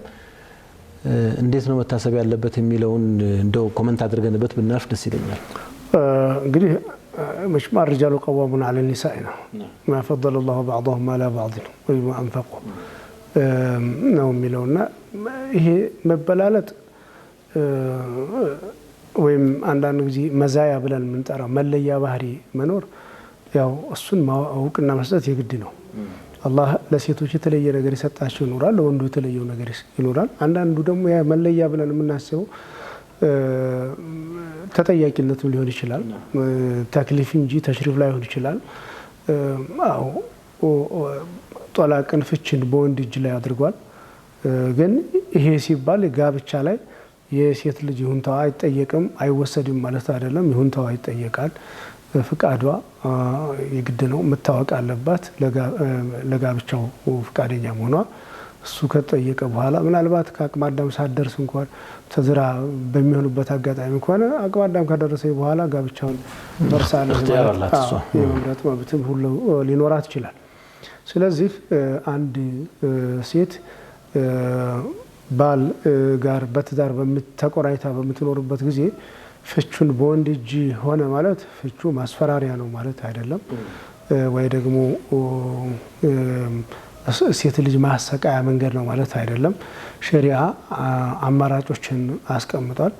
እንዴት ነው መታሰብ ያለበት የሚለውን እንደው ኮሜንት አድርገንበት ብናልፍ ደስ ይለኛል። እንግዲህ مجمع الرجال قوامون على النساء ما فضل الله بعضهم على بعض وبما أنفقوا ነው የሚለውና ይሄ መበላለጥ ወይም አንዳንድ ጊዜ መዛያ ብለን የምንጠራው መለያ ባህሪ መኖር ያው እሱን ማወቅና መስጠት የግድ ነው። አላህ ለሴቶች የተለየ ነገር ይሰጣቸው ይኖራል፣ ለወንዱ የተለየው ነገር ይኖራል። አንዳንዱ ደግሞ ያ መለያ ብለን የምናስበው ተጠያቂነቱ ሊሆን ይችላል፣ ተክሊፍ እንጂ ተሽሪፍ ላይሆን ይችላል። አዎ ጦላቅን ፍችን በወንድ እጅ ላይ አድርጓል። ግን ይሄ ሲባል ጋብቻ ላይ የሴት ልጅ ይሁንታዋ አይጠየቅም አይወሰድም ማለት አይደለም። ይሁንታዋ ይጠየቃል። ፍቃዷ የግድ ነው፣ መታወቅ አለባት ለጋብቻው ፍቃደኛ መሆኗ። እሱ ከተጠየቀ በኋላ ምናልባት ከአቅመ አዳም ሳትደርስ እንኳን ተዝራ በሚሆኑበት አጋጣሚ ከሆነ አቅመ አዳም ከደረሰ በኋላ ጋብቻውን መርሳለች የመምረጥ መብትም ሁሉ ሊኖራት ይችላል። ስለዚህ አንድ ሴት ባል ጋር በትዳር ተቆራኝታ በምትኖርበት ጊዜ ፍቹን በወንድ እጅ ሆነ ማለት ፍቹ ማስፈራሪያ ነው ማለት አይደለም፣ ወይ ደግሞ ሴት ልጅ ማሰቃያ መንገድ ነው ማለት አይደለም። ሸሪዓ አማራጮችን አስቀምጧል።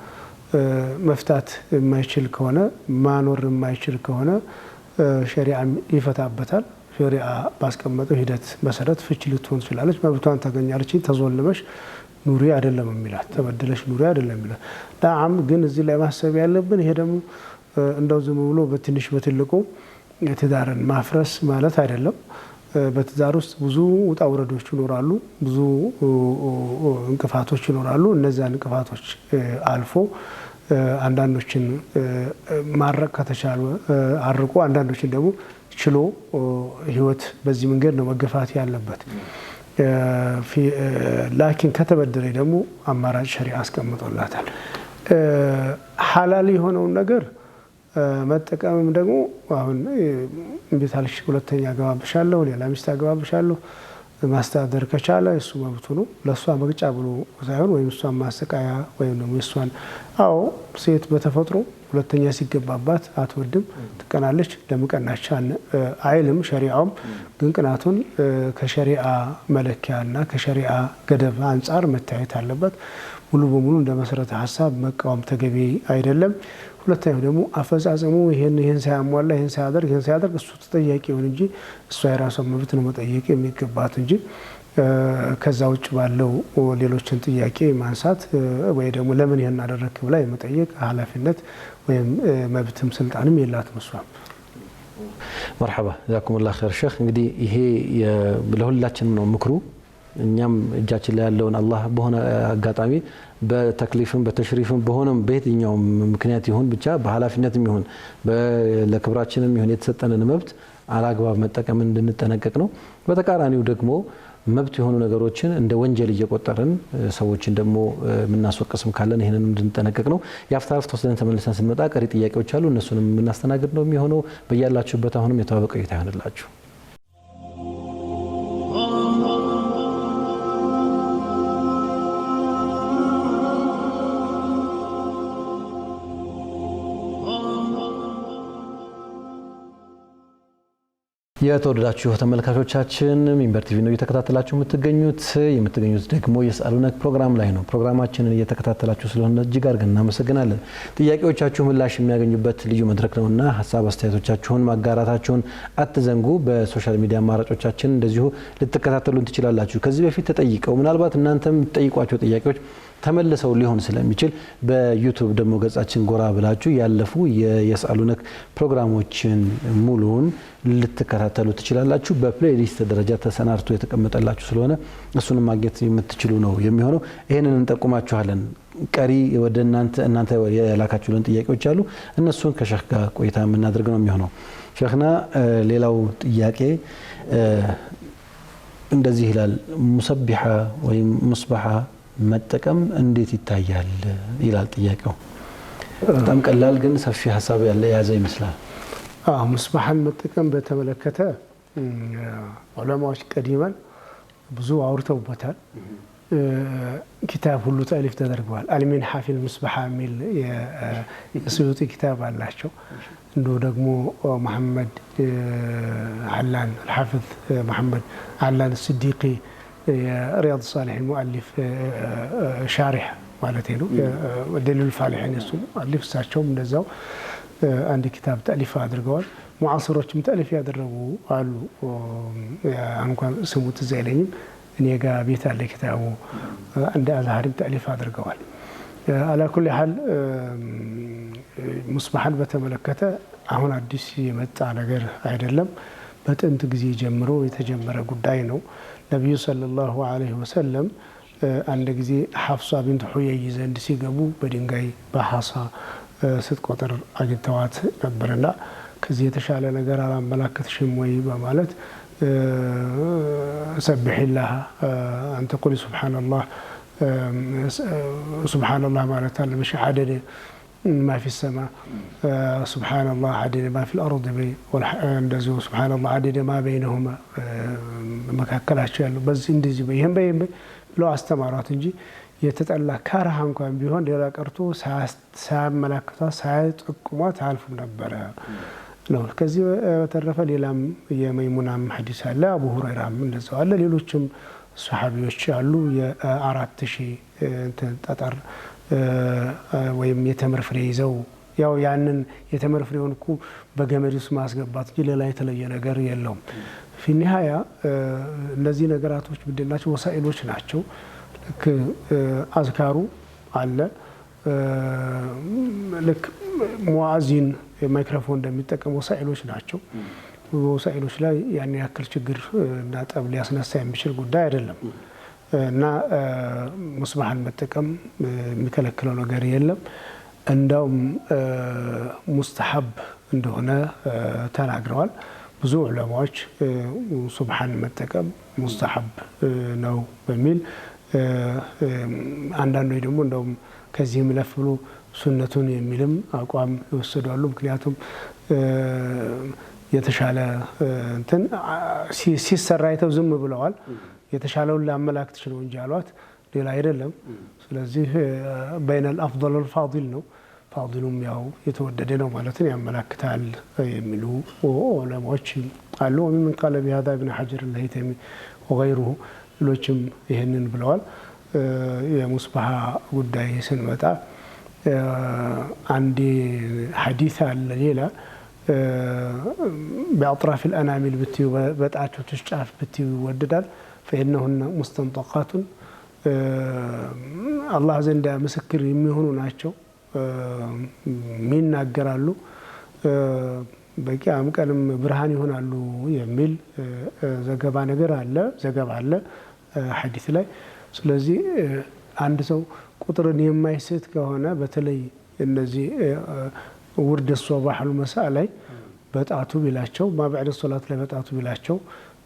መፍታት የማይችል ከሆነ ማኖር የማይችል ከሆነ ሸሪዓ ይፈታበታል። ሸሪዓ ባስቀመጠው ሂደት መሰረት ፍች ልትሆን ትችላለች፣ መብቷን ታገኛለች። ተዞልመሽ ኑሪ አይደለም የሚላት፣ ተበደለሽ ኑሪ አይደለም የሚላት። ዳዓም ግን እዚህ ላይ ማሰብ ያለብን ይሄ ደግሞ እንደው ዝም ብሎ በትንሽ በትልቁ ትዳርን ማፍረስ ማለት አይደለም። በትዳር ውስጥ ብዙ ውጣ ውረዶች ይኖራሉ፣ ብዙ እንቅፋቶች ይኖራሉ። እነዚያን እንቅፋቶች አልፎ አንዳንዶችን ማረቅ ከተቻለ አርቆ አንዳንዶችን ደግሞ ችሎ ህይወት በዚህ መንገድ ነው መገፋት ያለበት። ላኪን ከተበደለ ደግሞ አማራጭ ሸሪዓ አስቀምጦላታል። ሐላል የሆነውን ነገር መጠቀምም ደግሞ አሁን እንዴት አልሽ ሁለተኛ አገባብሻለሁ ሌላ ሚስት አገባብሻለሁ ማስተዳደር ከቻለ እሱ መብቱ ነው። ለሷ መግጫ ብሎ ሳይሆን ወይም እሷን ማሰቃያ ወይም ደግሞ እሷን አዎ ሴት በተፈጥሮ ሁለተኛ ሲገባባት አትወድም፣ ትቀናለች። ለምቀናች አይልም ሸሪዓውም። ግን ቅናቱን ከሸሪዓ መለኪያና ከሸሪዓ ገደብ አንጻር መታየት አለበት። ሙሉ በሙሉ እንደ መሰረተ ሀሳብ መቃወም ተገቢ አይደለም። ሁለተኛው ደግሞ አፈጻጸሙ ይሄን ሳያሟላ ይሄን ሳያደርግ እሱ ተጠያቂ ይሁን እንጂ እሷ የራሷን መብት ነው መጠየቅ የሚገባት እንጂ ከዛ ውጭ ባለው ሌሎችን ጥያቄ ማንሳት ወይ ደግሞ ለምን ይሄን አደረክ ብላ የመጠየቅ ኃላፊነት ወይም መብትም ስልጣንም የላትም እሷም። መርሐባ ጀዛኩሙላህ ኸይር ሼኽ። እንግዲህ ይሄ ለሁላችንም ነው ምክሩ። እኛም እጃችን ላይ ያለውን አላህ በሆነ አጋጣሚ በተክሊፍም በተሽሪፍም በሆነም በየትኛውም ምክንያት ይሁን ብቻ በኃላፊነትም ይሁን ለክብራችንም ይሁን የተሰጠንን መብት አላግባብ መጠቀም እንድንጠነቀቅ ነው። በተቃራኒው ደግሞ መብት የሆኑ ነገሮችን እንደ ወንጀል እየቆጠርን ሰዎችን ደግሞ የምናስወቅስም ካለን ይህንን እንድንጠነቀቅ ነው። የአፍታ ረፍት ወስደን ተመልሰን ስንመጣ ቀሪ ጥያቄዎች አሉ። እነሱንም የምናስተናግድ ነው የሚሆነው። በያላችሁበት አሁንም የተዋበ ቆይታ ይሆንላችሁ። የተወደዳችሁ ተመልካቾቻችን ሚንበር ቲቪ ነው እየተከታተላችሁ የምትገኙት ደግሞ የስአሉነክ ፕሮግራም ላይ ነው። ፕሮግራማችንን እየተከታተላችሁ ስለሆነ እጅግ አድርገን እናመሰግናለን። ጥያቄዎቻችሁ ምላሽ የሚያገኙበት ልዩ መድረክ ነውና ሀሳብ አስተያየቶቻችሁን ማጋራታችሁን አትዘንጉ። በሶሻል ሚዲያ አማራጮቻችን እንደዚሁ ልትከታተሉን ትችላላችሁ። ከዚህ በፊት ተጠይቀው ምናልባት እናንተም የምትጠይቋቸው ጥያቄዎች ተመልሰው ሊሆን ስለሚችል በዩቲዩብ ደግሞ ገጻችን ጎራ ብላችሁ ያለፉ የየስአሉነክ ፕሮግራሞችን ሙሉውን ልትከታተሉ ትችላላችሁ። በፕሌሊስት ደረጃ ተሰናድቶ የተቀመጠላችሁ ስለሆነ እሱንም ማግኘት የምትችሉ ነው የሚሆነው። ይሄንን እንጠቁማችኋለን። ቀሪ ወደ እናንተ የላካችሁልን ጥያቄዎች አሉ። እነሱን ከሼክ ጋር ቆይታ የምናደርግ ነው የሚሆነው። ሼክና ሌላው ጥያቄ እንደዚህ ይላል። ሙሰቢሓ ወይም ሙስበሓ መጠቀም እንዴት ይታያል ይላል ጥያቄው። በጣም ቀላል ግን ሰፊ ሀሳብ የያዘ ይመስላል። ሙስበሓን መጠቀም በተመለከተ ዑለማዎች ቀዲመን ብዙ አውርተውበታል። ኪታብ ሁሉ ተአሊፍ ተደርገዋል። አልሚንሓ ፊል ሙስበሓ የሚል የስዩጢ ኪታብ አላቸው። እንደው ደግሞ መሐመድ ዓላን አልሐፊዝ መሐመድ ዓላን ስዲቂ የሪያድ ሳሊሒን ሙአሊፍ ሻሪሕ ማለት ነው። ደሊሉል ፋሊሒን እሱ ሙአሊፍ እሳቸውም እንደዛው አንድ ኪታብ ተአሊፍ አድርገዋል። ሙዓስሮችም ተአሊፍ ያደረጉ አሉ። እንኳን ስሙ ትዝ አይለኝም። እኔ ጋር ቤት አለ ኪታቡ። አንድ አዝሃሪም ተአሊፍ አድርገዋል። አላ ኩሊ ሐል ሙስበሓን በተመለከተ አሁን አዲስ የመጣ ነገር አይደለም። በጥንት ጊዜ ጀምሮ የተጀመረ ጉዳይ ነው። ነቢዩ ሰለላሁ ዐለይሂ ወሰለም አንድ ጊዜ ሐፍሷ ቢንት ሑየይ ዘንድ ሲገቡ በድንጋይ በሐሳ ስትቆጥር አግኝተዋት ነበርና ከዚህ የተሻለ ነገር አላመላከትሽም ወይ በማለት ሰብሒላህ አንተ ቁሊ ሱብሓነላህ ሱብሓነላህ ማለት አለ መሽ ዓደደ ما في السماء سبحان الله عدد ما في الأرض እንደዚሁ سبحان الله عدد ما بينهما መካከላቸው ያለው በዚህ እንደዚህ በይሄን ብለው አስተማሯት እንጂ የተጠላ ካራህ እንኳን ቢሆን ሌላ ቀርቶ ሳያመላክቷ ሳይጠቁሟት አልፉም ነበረ ነው። ከዚህ በተረፈ ሌላም የመይሙናም ሐዲስ አለ። አቡ ሁረይራም እንደዛው አለ። ሌሎችም ሱሐቢዎች አሉ። የ4000 ጠጠር ወይም የተምር ፍሬ ይዘው ያው ያንን የተምር ፍሬውን እኮ በገመድ ውስጥ ማስገባት እንጂ ሌላ የተለየ ነገር የለውም። ፊኒሃያ እነዚህ ነገራቶች ምንድናቸው? ወሳኢሎች ናቸው። ልክ አዝካሩ አለ። ልክ ሙአዚን ማይክሮፎን እንደሚጠቀሙ ወሳኢሎች ናቸው። ወሳኢሎች ላይ ያን ያክል ችግር እና ጠብ ሊያስነሳ የሚችል ጉዳይ አይደለም እና ሙስበሓን መጠቀም የሚከለክለው ነገር የለም። እንደውም ሙስተሐብ እንደሆነ ተናግረዋል ብዙ ዑለማዎች። ሱብሓን መጠቀም ሙስተሐብ ነው በሚል አንዳንዶች ደግሞ እንደውም ከዚህም ለፍ ብሎ ሱነቱን የሚልም አቋም ይወስዳሉ። ምክንያቱም የተሻለ እንትን ሲሰራ አይተው ዝም ብለዋል። የተሻለውን ላመላክትሽ ነው እንጂ አሏት ሌላ አይደለም። ስለዚህ በይነል አፍضل والفاضل ነው። ፋዲሉም ያው የተወደደ ነው ማለትን ያመላክታል የሚሉ ዑለማዎች አሉ። ወምን ቃለ بهذا ابن حجر الهيثمي وغيره ሌሎችም ይሄንን ብለዋል። የሙስበሓ ጉዳይ ስንመጣ አንድ ሐዲስ አለ ሌላ بأطراف الأنامل بتيو بتاعته تشعف بتيو وددال فإنهن مستنطقات الله زند مسكر يميهونو ናቸው ሚናገራሉ በቂያም ቀንም ብርሃን ይሆናሉ የሚል ዘገባ አለ ሐዲስ ላይ። ስለዚህ አንድ ሰው ቁጥርን የማይስት ከሆነ በተለይ እነዚህ ውርድ ሶባህ አልመሳእ ላይ በጣቱ ቢላቸው ማብዕድ ሶላት ላይ በጣቱ ቢላቸው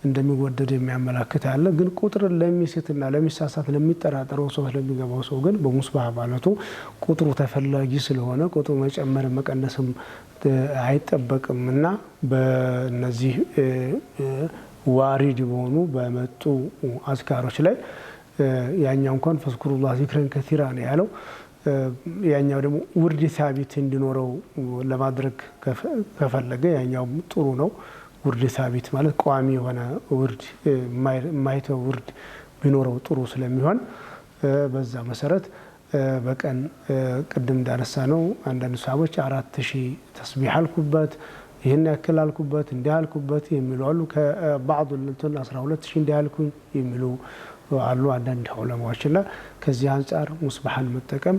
እንደሚወደድ የሚያመላክት አለ። ግን ቁጥርን ለሚስትና ለሚሳሳት ለሚጠራጠረው ሰው ለሚገባው ሰው ግን በሙስበሓ ማለቱ ቁጥሩ ተፈላጊ ስለሆነ ቁጥሩ መጨመር መቀነስም አይጠበቅምና በእነዚህ ዋሪድ በሆኑ በመጡ አዝካሮች ላይ ያኛው እንኳን ፈዝኩሩላህ ዚክረን ከቲራ ነው ያለው። ያኛው ደግሞ ውርድ ሳቢት እንዲኖረው ለማድረግ ከፈለገ ያኛው ጥሩ ነው። ውርድ ሳቢት ማለት ቋሚ የሆነ ውርድ ማይተው ውርድ ቢኖረው ጥሩ ስለሚሆን በዛ መሰረት በቀን ቅድም እንዳነሳ ነው አንዳንድ ሰዎች 4000 ተስቢህ አልኩበት ይሄን ያክል አልኩበት እንዲህ አልኩበት የሚሉ አሉ። ከባዕዱ ለንተን 12000 እንዲህ አልኩኝ የሚሉ አሉ አንዳንድ ዑለማዎችና ከዚህ አንፃር ሙስባህን መጠቀም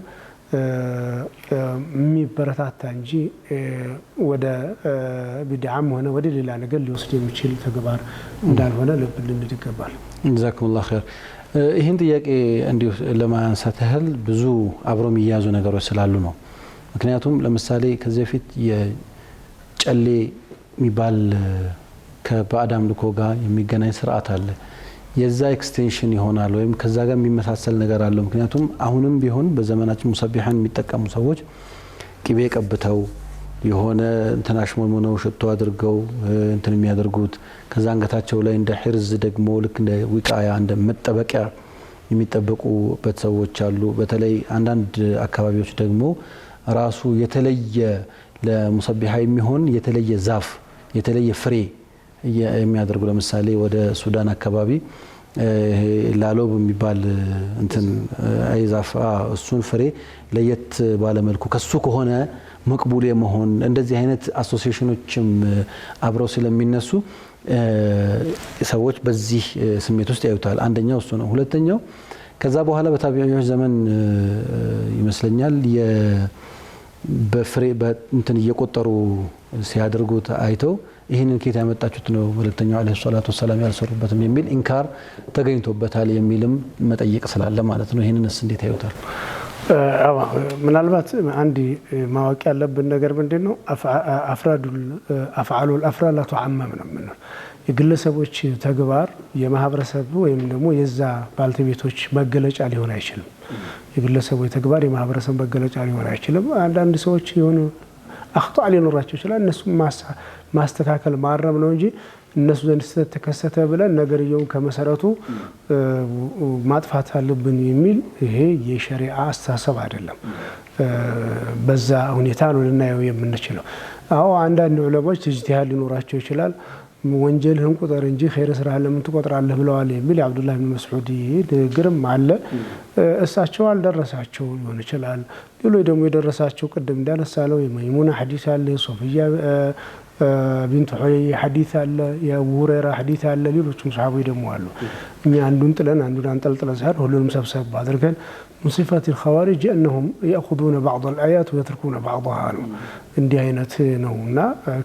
የሚበረታታ እንጂ ወደ ቢድዓም ሆነ ወደ ሌላ ነገር ሊወስድ የሚችል ተግባር እንዳልሆነ ልብ ልንል ይገባል። ጀዛኩሙላሁ ኸይር። ይህን ጥያቄ እንዲሁ ለማንሳት ያህል ብዙ አብሮ የሚያዙ ነገሮች ስላሉ ነው። ምክንያቱም ለምሳሌ ከዚህ በፊት የጨሌ የሚባል ከባዕድ አምልኮ ጋር የሚገናኝ ስርዓት አለ። የዛ ኤክስቴንሽን ይሆናል ወይም ከዛ ጋር የሚመሳሰል ነገር አለው። ምክንያቱም አሁንም ቢሆን በዘመናችን ሙሰቢሐን የሚጠቀሙ ሰዎች ቅቤ ቀብተው የሆነ እንትን አሽሞንሙነው ሽቶ አድርገው እንትን የሚያደርጉት ከዛ አንገታቸው ላይ እንደ ሒርዝ ደግሞ ልክ እንደ ዊቃያ እንደ መጠበቂያ የሚጠበቁበት ሰዎች አሉ። በተለይ አንዳንድ አካባቢዎች ደግሞ ራሱ የተለየ ለሙሰቢሐ የሚሆን የተለየ ዛፍ የተለየ ፍሬ የሚያደርጉ ለምሳሌ ወደ ሱዳን አካባቢ ላሎብ የሚባል እንትን አይዛፍ እሱን ፍሬ ለየት ባለ መልኩ ከሱ ከሆነ መቅቡል የመሆን እንደዚህ አይነት አሶሲዬሽኖችም አብረው ስለሚነሱ ሰዎች በዚህ ስሜት ውስጥ ያዩታል። አንደኛው እሱ ነው። ሁለተኛው ከዛ በኋላ በታቢዒዎች ዘመን ይመስለኛል በፍሬ በእንትን እየቆጠሩ ሲያደርጉት አይተው ይህንን ኬት ያመጣችሁት ነው መልእክተኛው አለይሂ ሰላቱ ወሰላም ያልሰሩበትም የሚል ኢንካር ተገኝቶበታል የሚልም መጠይቅ ስላለ ማለት ነው። ይህንንስ እንዴት ያዩታል? ምናልባት አንድ ማወቅ ያለብን ነገር ምንድነው አፍዓሉል አፍራድ ላ ቱዓመም ነው የምንለው። የግለሰቦች ተግባር የማህበረሰብ ወይም ደግሞ የዛ ባልተቤቶች መገለጫ ሊሆን አይችልም። የግለሰቦች ተግባር የማህበረሰብ መገለጫ ሊሆን አይችልም። አንዳንድ ሰዎች የሆኑ አኽጣ ሊኖራቸው ይችላል። እነሱ ማስተካከል ማረም ነው እንጂ እነሱ ዘንድ ስህተት ተከሰተ ብለን ነገርየውን ከመሰረቱ ማጥፋት አለብን የሚል ይሄ የሸሪዓ አስተሳሰብ አይደለም። በዛ ሁኔታ ነው ልናየው የምንችለው። አዎ አንዳንድ ዑለሞች ኢጅቲሃድ ሊኖራቸው ይችላል። ወንጀልህን ቁጠር እንጂ ኸይር ስራ ለምን ትቆጥራለህ ብለዋል የሚል የአብዱላህ ብን መስዑድ ንግግርም አለ። እሳቸው አልደረሳቸው ሊሆን ይችላል። ሌሎች ደግሞ የደረሳቸው ቅድም እንዳነሳለው የመይሙና ሐዲስ አለ፣ ሶፊያ ቢንት ሑየይ ሐዲስ አለ፣ የአቡ ሁረይራ ሐዲስ አለ፣ ሌሎችም ሰሃቦች ደግሞ አሉ። እኛ አንዱን ጥለን አንዱን አንጠልጥለን ሳይሆን ሁሉንም ሰብሰብ አድርገን من صفات الخوارج أنهم يأخذون بعض الآيات ويتركون بعضها እንዲህ አይነት ነውና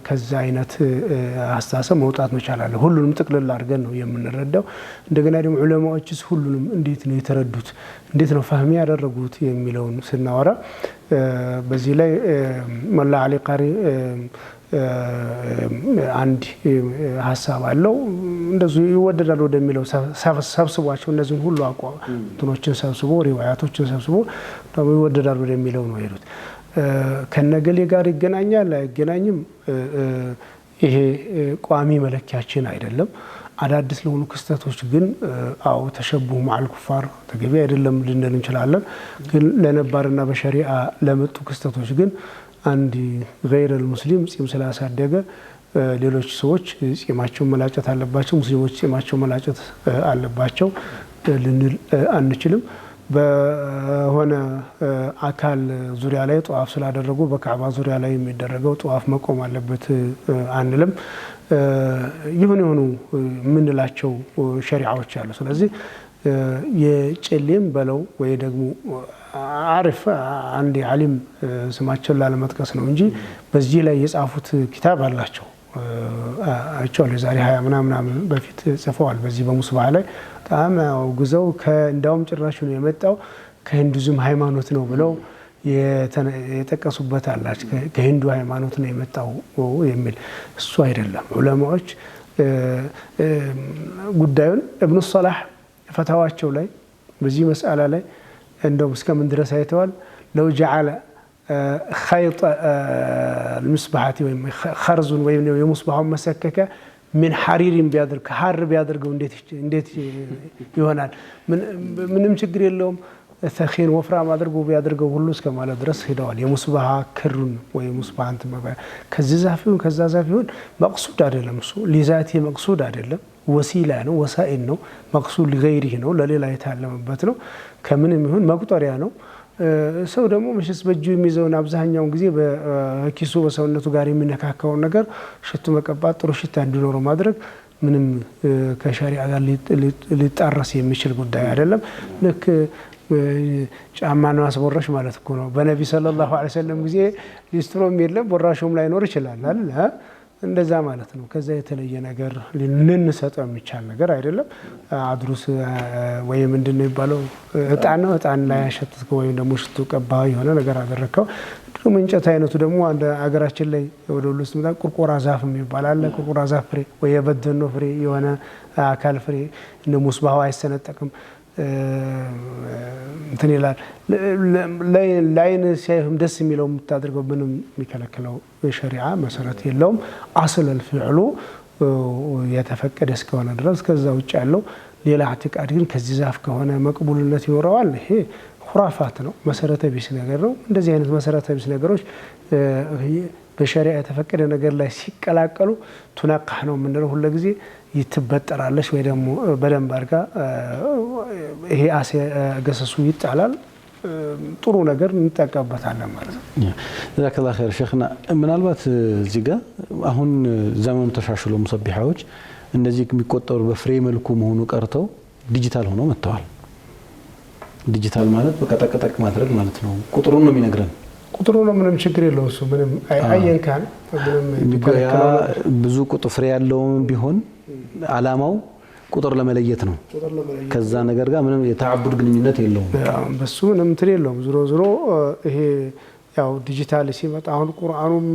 ከዛ አይነት አስተሳሰብ መውጣት መቻል አለ። ሁሉንም ጥቅልል አድርገን ነው የምንረዳው። እንደገና ደግሞ ዑለማዎችስ ሁሉንም እንዴት ነው የተረዱት፣ እንዴት ነው ፈህሚ ያደረጉት የሚለውን ስናወራ በዚህ ላይ መላ አሊ ቃሪ አንድ ሀሳብ አለው። እንደዚህ ይወደዳል ወደሚለው ሰብስቧቸው እነዚህን ሁሉ እንትኖችን ሰብስቦ ሪዋያቶችን ሰብስቦ ደግሞ ይወደዳል ወደሚለው ነው የሄዱት። ከነገሌ ጋር ይገናኛል አይገናኝም፣ ይሄ ቋሚ መለኪያችን አይደለም። አዳዲስ ለሆኑ ክስተቶች ግን አው ተሸቡህ ማዕል ኩፋር ተገቢ አይደለም ልንል እንችላለን። ግን ለነባርና በሸሪዓ ለመጡ ክስተቶች ግን አንድ ገይር ሙስሊም ጺም ስላሳደገ ሌሎች ሰዎች ጺማቸው መላጨት አለባቸው፣ ሙስሊሞች ጺማቸው መላጨት አለባቸው ልንል አንችልም። በሆነ አካል ዙሪያ ላይ ጧፍ ስላደረጉ በካዕባ ዙሪያ ላይ የሚደረገው ጧፍ መቆም አለበት አንልም። የሆኑ የምንላቸው ሸሪዓዎች አሉ። ስለዚህ የጨሌም በለው ወይ ደግሞ አሪፍ አንድ ዓሊም ስማቸውን ላለመጥቀስ ነው እንጂ በዚህ ላይ የጻፉት ኪታብ አላቸው። አይቻለሁ የዛሬ 20 ምናምን በፊት ጽፈዋል። በዚህ በሙስባህ ላይ በጣም አውግዘው ከእንዳውም ጭራሽ ነው የመጣው ከሂንዱዝም ሃይማኖት ነው ብለው የጠቀሱበት አላች። ከሂንዱ ሃይማኖት ነው የመጣው የሚል እሱ አይደለም። ዑለማዎች ጉዳዩን ኢብኑ ሰላህ ፈታዋቸው ላይ በዚህ መስአላ ላይ እንደውም እስከምን ድረስ አይተዋል። ለው ጀዓለ خيط المصباحات ወይም خرزን ወይም የሙስባሁን መሰከከ ምን ሐሪሪን ቢያደርግ ሐር ቢያደርገው እንዴት ይሆናል? ምንም ችግር የለውም። ተኺን ወፍራም አድርጎ ቢያደርገው ሁሉ እስከማለት ድረስ ሄደዋል። የሙስባህ ክሩን ወይ ሙስባህን ተመባያ ከዚህ ዛፊውን ከዛ ዛፊውን መቅሱድ አይደለም። እሱ ሊዛቲ መቅሱድ አይደለም፣ ወሲላ ነው፣ ወሳኢል ነው። መቅሱድ ለገይሪህ ነው፣ ለሌላ የታለመበት ነው። ከምንም ይሁን መቁጠሪያ ነው። ሰው ደግሞ መሸስ በእጁ የሚይዘውን አብዛኛውን ጊዜ በኪሱ በሰውነቱ ጋር የሚነካካውን ነገር ሽቱ መቀባት፣ ጥሩ ሽታ እንዲኖረው ማድረግ ምንም ከሸሪዓ ጋር ሊጣረስ የሚችል ጉዳይ አይደለም። ልክ ጫማን ማስቦረሽ ማለት እኮ ነው። በነቢ ሰለላሁ ዐለይሂ ወሰለም ጊዜ ሊስትሮም የለም ቦራሹም ላይኖር ይችላል አይደል? እንደዛ ማለት ነው። ከዛ የተለየ ነገር ልንሰጠው የሚቻል ነገር አይደለም። አድሩስ ወይ ምንድነው የሚባለው እጣን ነው። እጣን ላይ ያሸተትከው ወይም ደግሞ ሽቱ ቀባ የሆነ ነገር አደረከው። ደግሞ እንጨት አይነቱ ደግሞ አንድ አገራችን ላይ ወደ ሁሉ ውስጥ መጣ ቁርቁራ ዛፍ የሚባል አለ። ቁርቁራ ዛፍ ፍሬ ወይ የበደኖ ፍሬ የሆነ አካል ፍሬ እንደ ሙስባሁ አይሰነጠቅም እንትን ይላል። ላይን ሲያይም ደስ የሚለው የምታደርገው ምንም የሚከለክለው የሸሪዓ መሰረት የለውም። አስል الفعሉ የተፈቀደ እስከሆነ ድረስ ከዛ ውጭ ያለው ሌላ አትቃድ ግን ከዚህ ዛፍ ከሆነ መቅቡልነት ይኖረዋል። ይሄ خرافات ነው፣ መሰረተ ቢስ ነገር ነው። እንደዚህ አይነት መሰረተ ቢስ ነገሮች በሸሪዓ የተፈቀደ ነገር ላይ ሲቀላቀሉ ቱነቃህ ነው የምንለው ሁሉ ጊዜ ይተበጠራለሽ ወይ ደግሞ በደንብ አድርጋ ይሄ ገሰሱ ይጣላል። ጥሩ ነገር እንጠቀምበታለን ማለት ነው። ጀዛከላሁ ኸይር ሼኽና። ምናልባት እዚህ ጋር አሁን ዘመኑ ተሻሽሎ ሙሰቢሃዎች እንደዚህ የሚቆጠሩ በፍሬ መልኩ መሆኑ ቀርተው ዲጂታል ሆነው መጥተዋል። ዲጂታል ማለት በቀጠቀጠቅ ማድረግ ማለት ነው። ቁጥሩን ነው የሚነግረን። ቁጥሩ ነው ምንም ችግር የለውም። እሱ ምንም አየንካን ብዙ ቁጥር ፍሬ ያለውም ቢሆን አላማው ቁጥር ለመለየት ነው። ከዛ ነገር ጋር ምንም የተዓቡድ ግንኙነት የለውም። በሱ ምንም እንትን የለውም። ዞሮ ይሄ ያው ዲጂታል ሲመጣ አሁን ቁርአኑም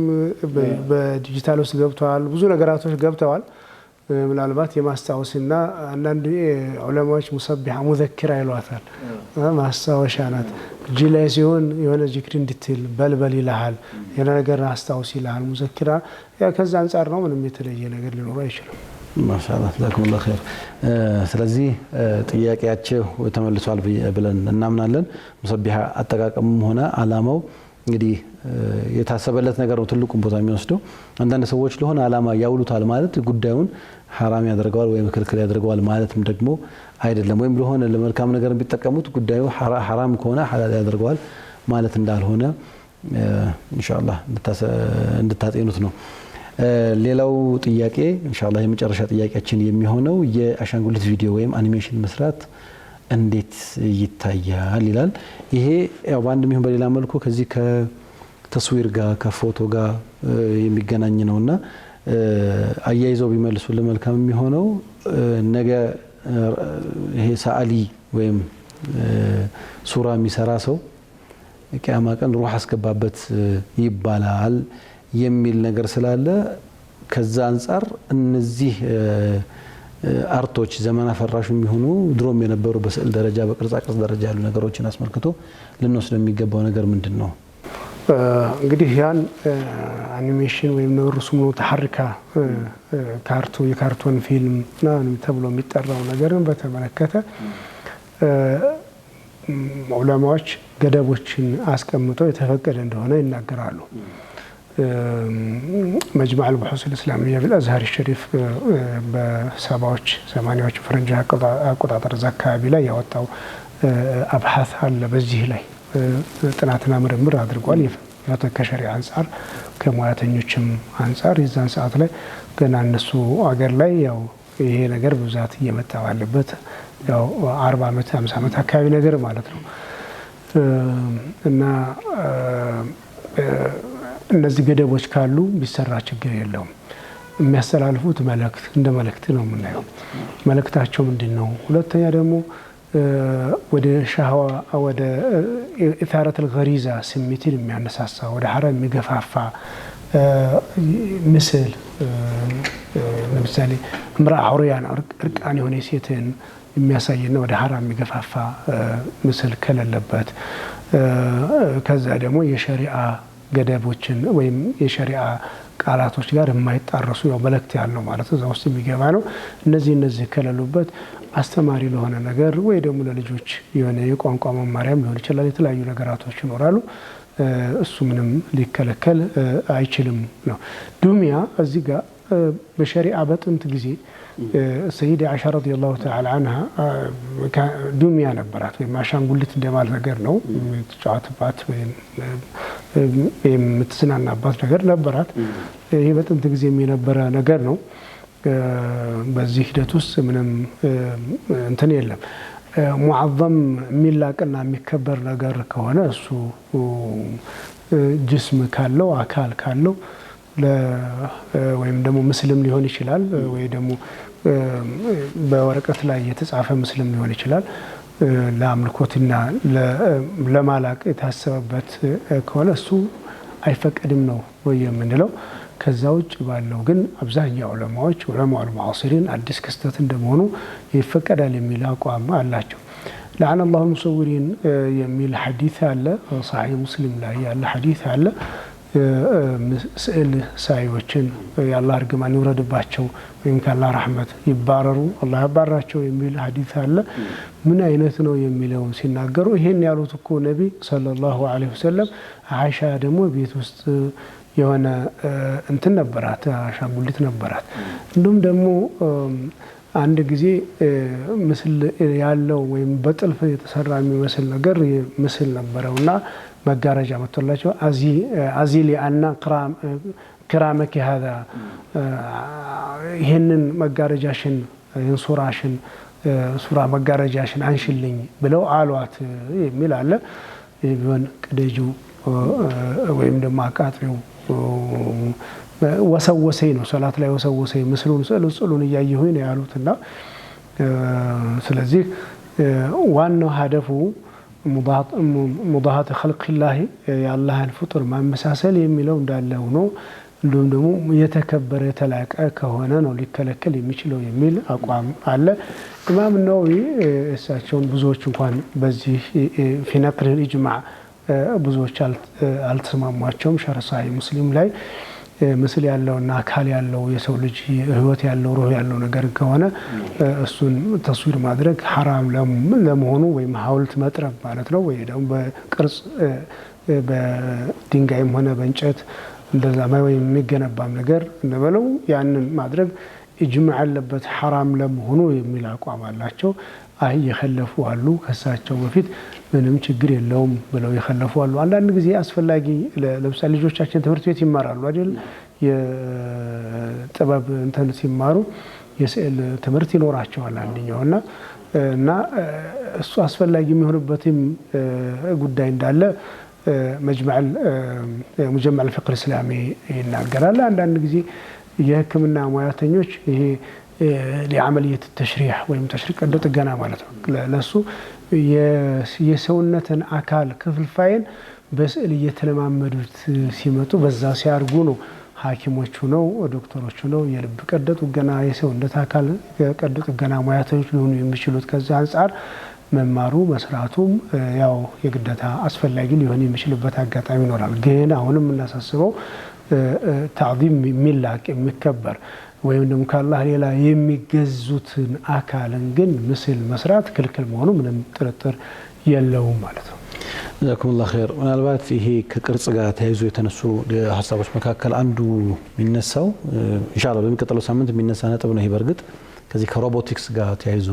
በዲጂታል ውስጥ ገብተዋል። ብዙ ነገራቶች ገብተዋል። ምናልባት የማስታወስና አንዳንድ ዑለማዎች ሙሰቢሃ ሙዘኪራ ይሏታል። ማስታወሻ ናት። እጅ ላይ ሲሆን የሆነ ዚክር እንድትል በልበል ይልሃል፣ የሆነ ነገር አስታውስ ይልሃል። ሙዘኪራ ከዛ አንጻር ነው። ምንም የተለየ ነገር ሊኖር አይችልም። ማሻአላህ ጀዛኩሙላሁ ኸይር። ስለዚህ ጥያቄያቸው ተመልሷል ብለን እናምናለን። ሙሰቢሃ አጠቃቀሙም ሆነ አላማው እንግዲህ የታሰበለት ነገር ነው ትልቁን ቦታ የሚወስደው። አንዳንድ ሰዎች ለሆነ አላማ ያውሉታል ማለት ጉዳዩን ሐራም ያደርገዋል ወይም ክልክል ያደርገዋል ማለትም ደግሞ አይደለም። ወይም ለሆነ ለመልካም ነገር ቢጠቀሙት ጉዳዩ ሐራም ከሆነ ሐላል ያደርገዋል ማለት እንዳልሆነ ኢንሻአላህ እንድታጤኑት ነው። ሌላው ጥያቄ ኢንሻአላህ የመጨረሻ ጥያቄያችን የሚሆነው የአሻንጉሊት ቪዲዮ ወይም አኒሜሽን መስራት እንዴት ይታያል ይላል። ይሄ ያው በአንድም ይሁን በሌላ መልኩ ከዚህ ከተስዊር ጋር ከፎቶ ጋር የሚገናኝ ነውና አያይዘው ቢመልሱ ለመልካም የሚሆነው ነገ ይሄ ሰዓሊ ወይም ሱራ የሚሰራ ሰው ቂያማ ቀን ሩህ አስገባበት ይባላል የሚል ነገር ስላለ ከዛ አንፃር እነዚህ አርቶች ዘመን አፈራሽ የሚሆኑ ድሮም የነበሩ በስዕል ደረጃ በቅርጻ ቅርጽ ደረጃ ያሉ ነገሮችን አስመልክቶ ልንወስድ የሚገባው ነገር ምንድን ነው? እንግዲህ ያን አኒሜሽን ወይም ርሱም ተሐሪካ የካርቶን ፊልም ተብሎ የሚጠራው ነገርን በተመለከተ ዑለማዎች ገደቦችን አስቀምጠው የተፈቀደ እንደሆነ ይናገራሉ። መጅመዕ አልቡሑስ አልእስላሚያ ቢልአዝሀር ሸሪፍ በሰባዎች ሰማኒያዎች ፈረንጅ አቆጣጠር አካባቢ ላይ ያወጣው አብሐት አለ። በዚህ ላይ ጥናትና ምርምር አድርጓል። ከሸሪዓ አንጻር ከሙያተኞችም አንጻር የዛን ሰዓት ላይ ገና እነሱ አገር ላይ ያው ይሄ ነገር በብዛት እየመጣ ባለበት ያው 40 ዓመት 50 ዓመት አካባቢ ነገር ማለት ነው እና እነዚህ ገደቦች ካሉ ቢሰራ ችግር የለውም። የሚያስተላልፉት መልእክት እንደ መልእክት ነው የምናየው። መልእክታቸው ምንድን ነው? ሁለተኛ ደግሞ ወደ ሻህዋ ወደ ኢታረት الغريزة ስሜትን የሚያነሳሳ ወደ ሐራም የሚገፋፋ ምስል ለምሳሌ ምራእ ዑርያን እርቃን የሆነ ሴትን የሚያሳይና ወደ ሐራም የሚገፋፋ ምስል ከሌለበት ከዛ ደግሞ የሸሪዓ ገደቦችን ወይም የሸሪዓ ቃላቶች ጋር የማይጣረሱ ያው መልእክት ያለው ማለት እዛ ውስጥ የሚገባ ነው። እነዚህ ከሌሉበት አስተማሪ ለሆነ ነገር ወይ ደግሞ ለልጆች የሆነ የቋንቋ መማሪያም ሊሆን ይችላል። የተለያዩ ነገራቶች ይኖራሉ። እሱ ምንም ሊከለከል አይችልም ነው። ዱንያ እዚህ ጋር በሸሪዓ በጥንት ጊዜ ሰይዳ አይሻ ረዲየላሁ ተዓላ አንሃ ዱንያ ነበራት ወይም አሻንጉሊት እንደማለት ነገር ነው። የምትጫወትባት ወይም የምትዝናናባት ነገር ነበራት። ይሄ በጥንት ጊዜ የነበረ ነገር ነው። በዚህ ሂደት ውስጥ ምንም እንትን የለም። ሙዓዘም የሚላቅና የሚከበር ነገር ከሆነ እሱ ጅስም ካለው አካል ካለው ወይም ደግሞ ምስልም ሊሆን ይችላል ወይ ደግሞ በወረቀት ላይ የተጻፈ ምስልም ሊሆን ይችላል ለአምልኮትና ለማላቅ የታሰበበት ከሆነ እሱ አይፈቀድም ነው የምንለው። ከዛ ውጭ ባለው ግን አብዛኛው ዑለማዎች ዑለማኡል ሙዓሲሪን አዲስ ክስተት እንደመሆኑ ይፈቀዳል የሚል አቋም አላቸው። ለዐነ አላሁ ሙሰውሪን የሚል ሐዲስ አለ፣ ሰሒህ ሙስሊም ላይ ያለ ሐዲስ አለ። ስዕል ሳዮችን የአላህ እርግማን ይውረድባቸው ወይም ከአላህ ረሕመት ይባረሩ አላህ ያባራቸው የሚል ሐዲስ አለ። ምን አይነት ነው የሚለውን ሲናገሩ ይሄን ያሉት እኮ ነቢ ሰለላሁ ዐለይሂ ወሰለም አይሻ ደግሞ ቤት ውስጥ የሆነ እንትን ነበራት፣ አሻንጉሊት ነበራት። እንዲሁም ደግሞ አንድ ጊዜ ምስል ያለው ወይም በጥልፍ የተሰራ የሚመስል ነገር ምስል ነበረውና መጋረጃ መጥቶላቸው አዚሊ አና ክራመኪ ሀዛ ይህንን መጋረጃሽን ሱራሽን ሱራ መጋረጃሽን አንሽልኝ ብለው አሏት የሚል አለ። ቢሆን ቅደጁ ወይም ደግሞ አቃጥሪው ወሰወሰኝ ነው፣ ሰላት ላይ ወሰወሰኝ ምስሉን ስዕሉን እያየሁኝ ነው ያሉትና ስለዚህ ዋናው ሀደፉ ሙዳሃት ኸልቂላህ የአላህን ፍጡር ማመሳሰል የሚለው እንዳለ ሆኖ እንዲሁም ደግሞ የተከበረ የተላቀ ከሆነ ነው ሊከለከል የሚችለው የሚል አቋም አለ። ኢማም ነወዊ እሳቸውን ብዙዎች እንኳን በዚህ ፊ ነቅል ኢጅማዕ ብዙዎች አልተስማሟቸውም። ሸርህ ሰሒህ ሙስሊም ላይ ምስል ያለውና አካል ያለው የሰው ልጅ ህይወት ያለው ሩህ ያለው ነገር ከሆነ እሱን ተስዊር ማድረግ ሐራም ለመሆኑ ወይም ሐውልት መጥረብ ማለት ነው ወይ ደግሞ በቅርጽ በድንጋይም ሆነ በእንጨት እንደዛ ወይም የሚገነባም ነገር እንደበለው ያንን ማድረግ ኢጅማዕ ያለበት ሐራም ለመሆኑ የሚል አቋም አላቸው። አይ የኸለፉ አሉ፣ ከሳቸው በፊት ምንም ችግር የለውም ብለው የኸለፉ አሉ። አንዳንድ ጊዜ አስፈላጊ ለምሳሌ ልጆቻችን ትምህርት ቤት ይማራሉ አይደል? የጥበብ እንትን ሲማሩ የስዕል ትምህርት ይኖራቸዋል አንደኛውና እና እሱ አስፈላጊ የሚሆንበትም ጉዳይ እንዳለ ሙጀመዕ አልፊቅህ አልእስላሚ ይናገራል። አንዳንድ ጊዜ የሕክምና ሙያተኞች ይሄ ለዓመልየት ተሽሪህ ወይም ተሽሪህ ቀዶ ጥገና ማለት ነው። ለሱ የሰውነትን አካል ክፍልፋይን በስዕል እየተለማመዱት ሲመጡ በዛ ሲያርጉ ነው ሐኪሞቹ ነው ዶክተሮቹ ነው የልብ ቀዶ ጥገና የሰውነት አካል ቀዶ ጥገና ሙያተኞች ሊሆኑ የሚችሉት። ከዛ አንፃር መማሩ መስራቱም ያው የግዴታ አስፈላጊ ሊሆን የሚችልበት አጋጣሚ ይኖራል። ግን አሁንም እናሳስበው ተዕዚም የሚላቅ የሚከበር ወይም ደግሞ ከአላህ ሌላ የሚገዙትን አካልን ግን ምስል መስራት ክልክል መሆኑ ምንም ጥርጥር የለውም ማለት ነው። ጀዛኩሙላህ ኸይር። ምናልባት ይሄ ከቅርጽ ጋር ተያይዞ የተነሱ ሀሳቦች መካከል አንዱ የሚነሳው ኢንሻአላህ በሚቀጥለው ሳምንት የሚነሳ ነጥብ ነው። ይሄ በእርግጥ ከዚህ ከሮቦቲክስ ጋር ተያይዞ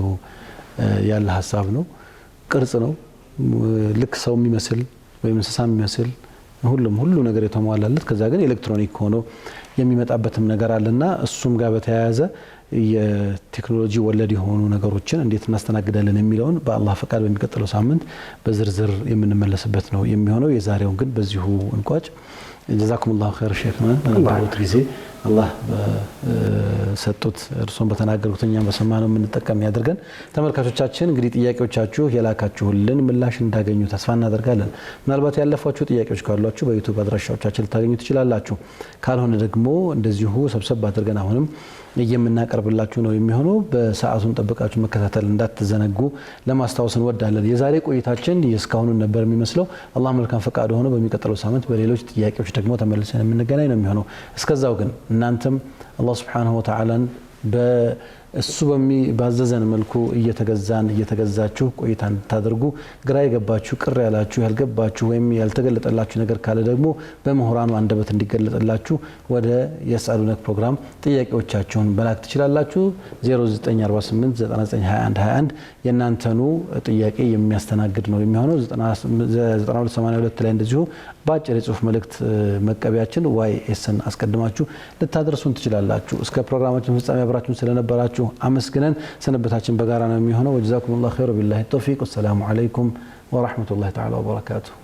ያለ ሀሳብ ነው። ቅርጽ ነው ልክ ሰው የሚመስል ወይም እንስሳ የሚመስል ሁሉ ነገር የተሟላለት ከዛ ግን ኤሌክትሮኒክ ሆኖ የሚመጣበትም ነገር አለና እሱም ጋር በተያያዘ የቴክኖሎጂ ወለድ የሆኑ ነገሮችን እንዴት እናስተናግዳለን የሚለውን በአላህ ፈቃድ በሚቀጥለው ሳምንት በዝርዝር የምንመለስበት ነው የሚሆነው። የዛሬውን ግን በዚሁ እንቋጭ። ጀዛኩሙላሁ ኸይር ሼኽና ለነበሩት ጊዜ አላህ በሰጡት እርሶን በተናገሩት እኛም በሰማነው የምንጠቀም ያድርገን። ተመልካቾቻችን እንግዲህ ጥያቄዎቻችሁ የላካችሁልን ምላሽ እንዳገኙ ተስፋ እናደርጋለን። ምናልባት ያለፏችሁ ጥያቄዎች ካሏችሁ በዩቲዩብ አድራሻዎቻችን ልታገኙ ትችላላችሁ። ካልሆነ ደግሞ እንደዚሁ ሰብሰብ አድርገን አሁንም የምናቀርብላችሁ ነው የሚሆነው። በሰዓቱን ጠብቃችሁ መከታተል እንዳትዘነጉ ለማስታወስ እንወዳለን። የዛሬ ቆይታችን እስካሁኑን ነበር የሚመስለው። አላህ መልካም ፈቃድ ሆኖ በሚቀጥለው ሳምንት በሌሎች ጥያቄዎች ደግሞ ተመልሰን የምንገናኝ ነው የሚሆነው። እስከዛው ግን እናንተም አላህ ሱብሓነሁ ወተዓላን እሱ ባዘዘን መልኩ እየተገዛችሁ ቆይታ እንድታደርጉ ግራ የገባችሁ ቅር ያላችሁ ያልገባችሁ ወይም ያልተገለጠላችሁ ነገር ካለ ደግሞ በምሁራኑ አንደበት እንዲገለጥላችሁ ወደ የስአሉነክ ፕሮግራም ጥያቄዎቻችሁን በላክ ትችላላችሁ 0948992121 የናንተኑ ጥያቄ የሚያስተናግድ ነው የሚሆነው 9282 ላይ እንደዚሁ ባጭር የጽሁፍ መልእክት መቀበያችን YSን አስቀድማችሁ ልታደርሱን ትችላላችሁ እስከ ፕሮግራማችን ፍጻሜ አብራችሁን ስለነበራችሁ አመስግነን ሰነበታችን በጋራ ነው የሚሆነው ወጀዛኩሙላሁ ኸይር ቢላሂ ተውፊቅ ወሰላሙ አለይኩም ወራህመቱላሂ ተዓላ ወበረካቱሁ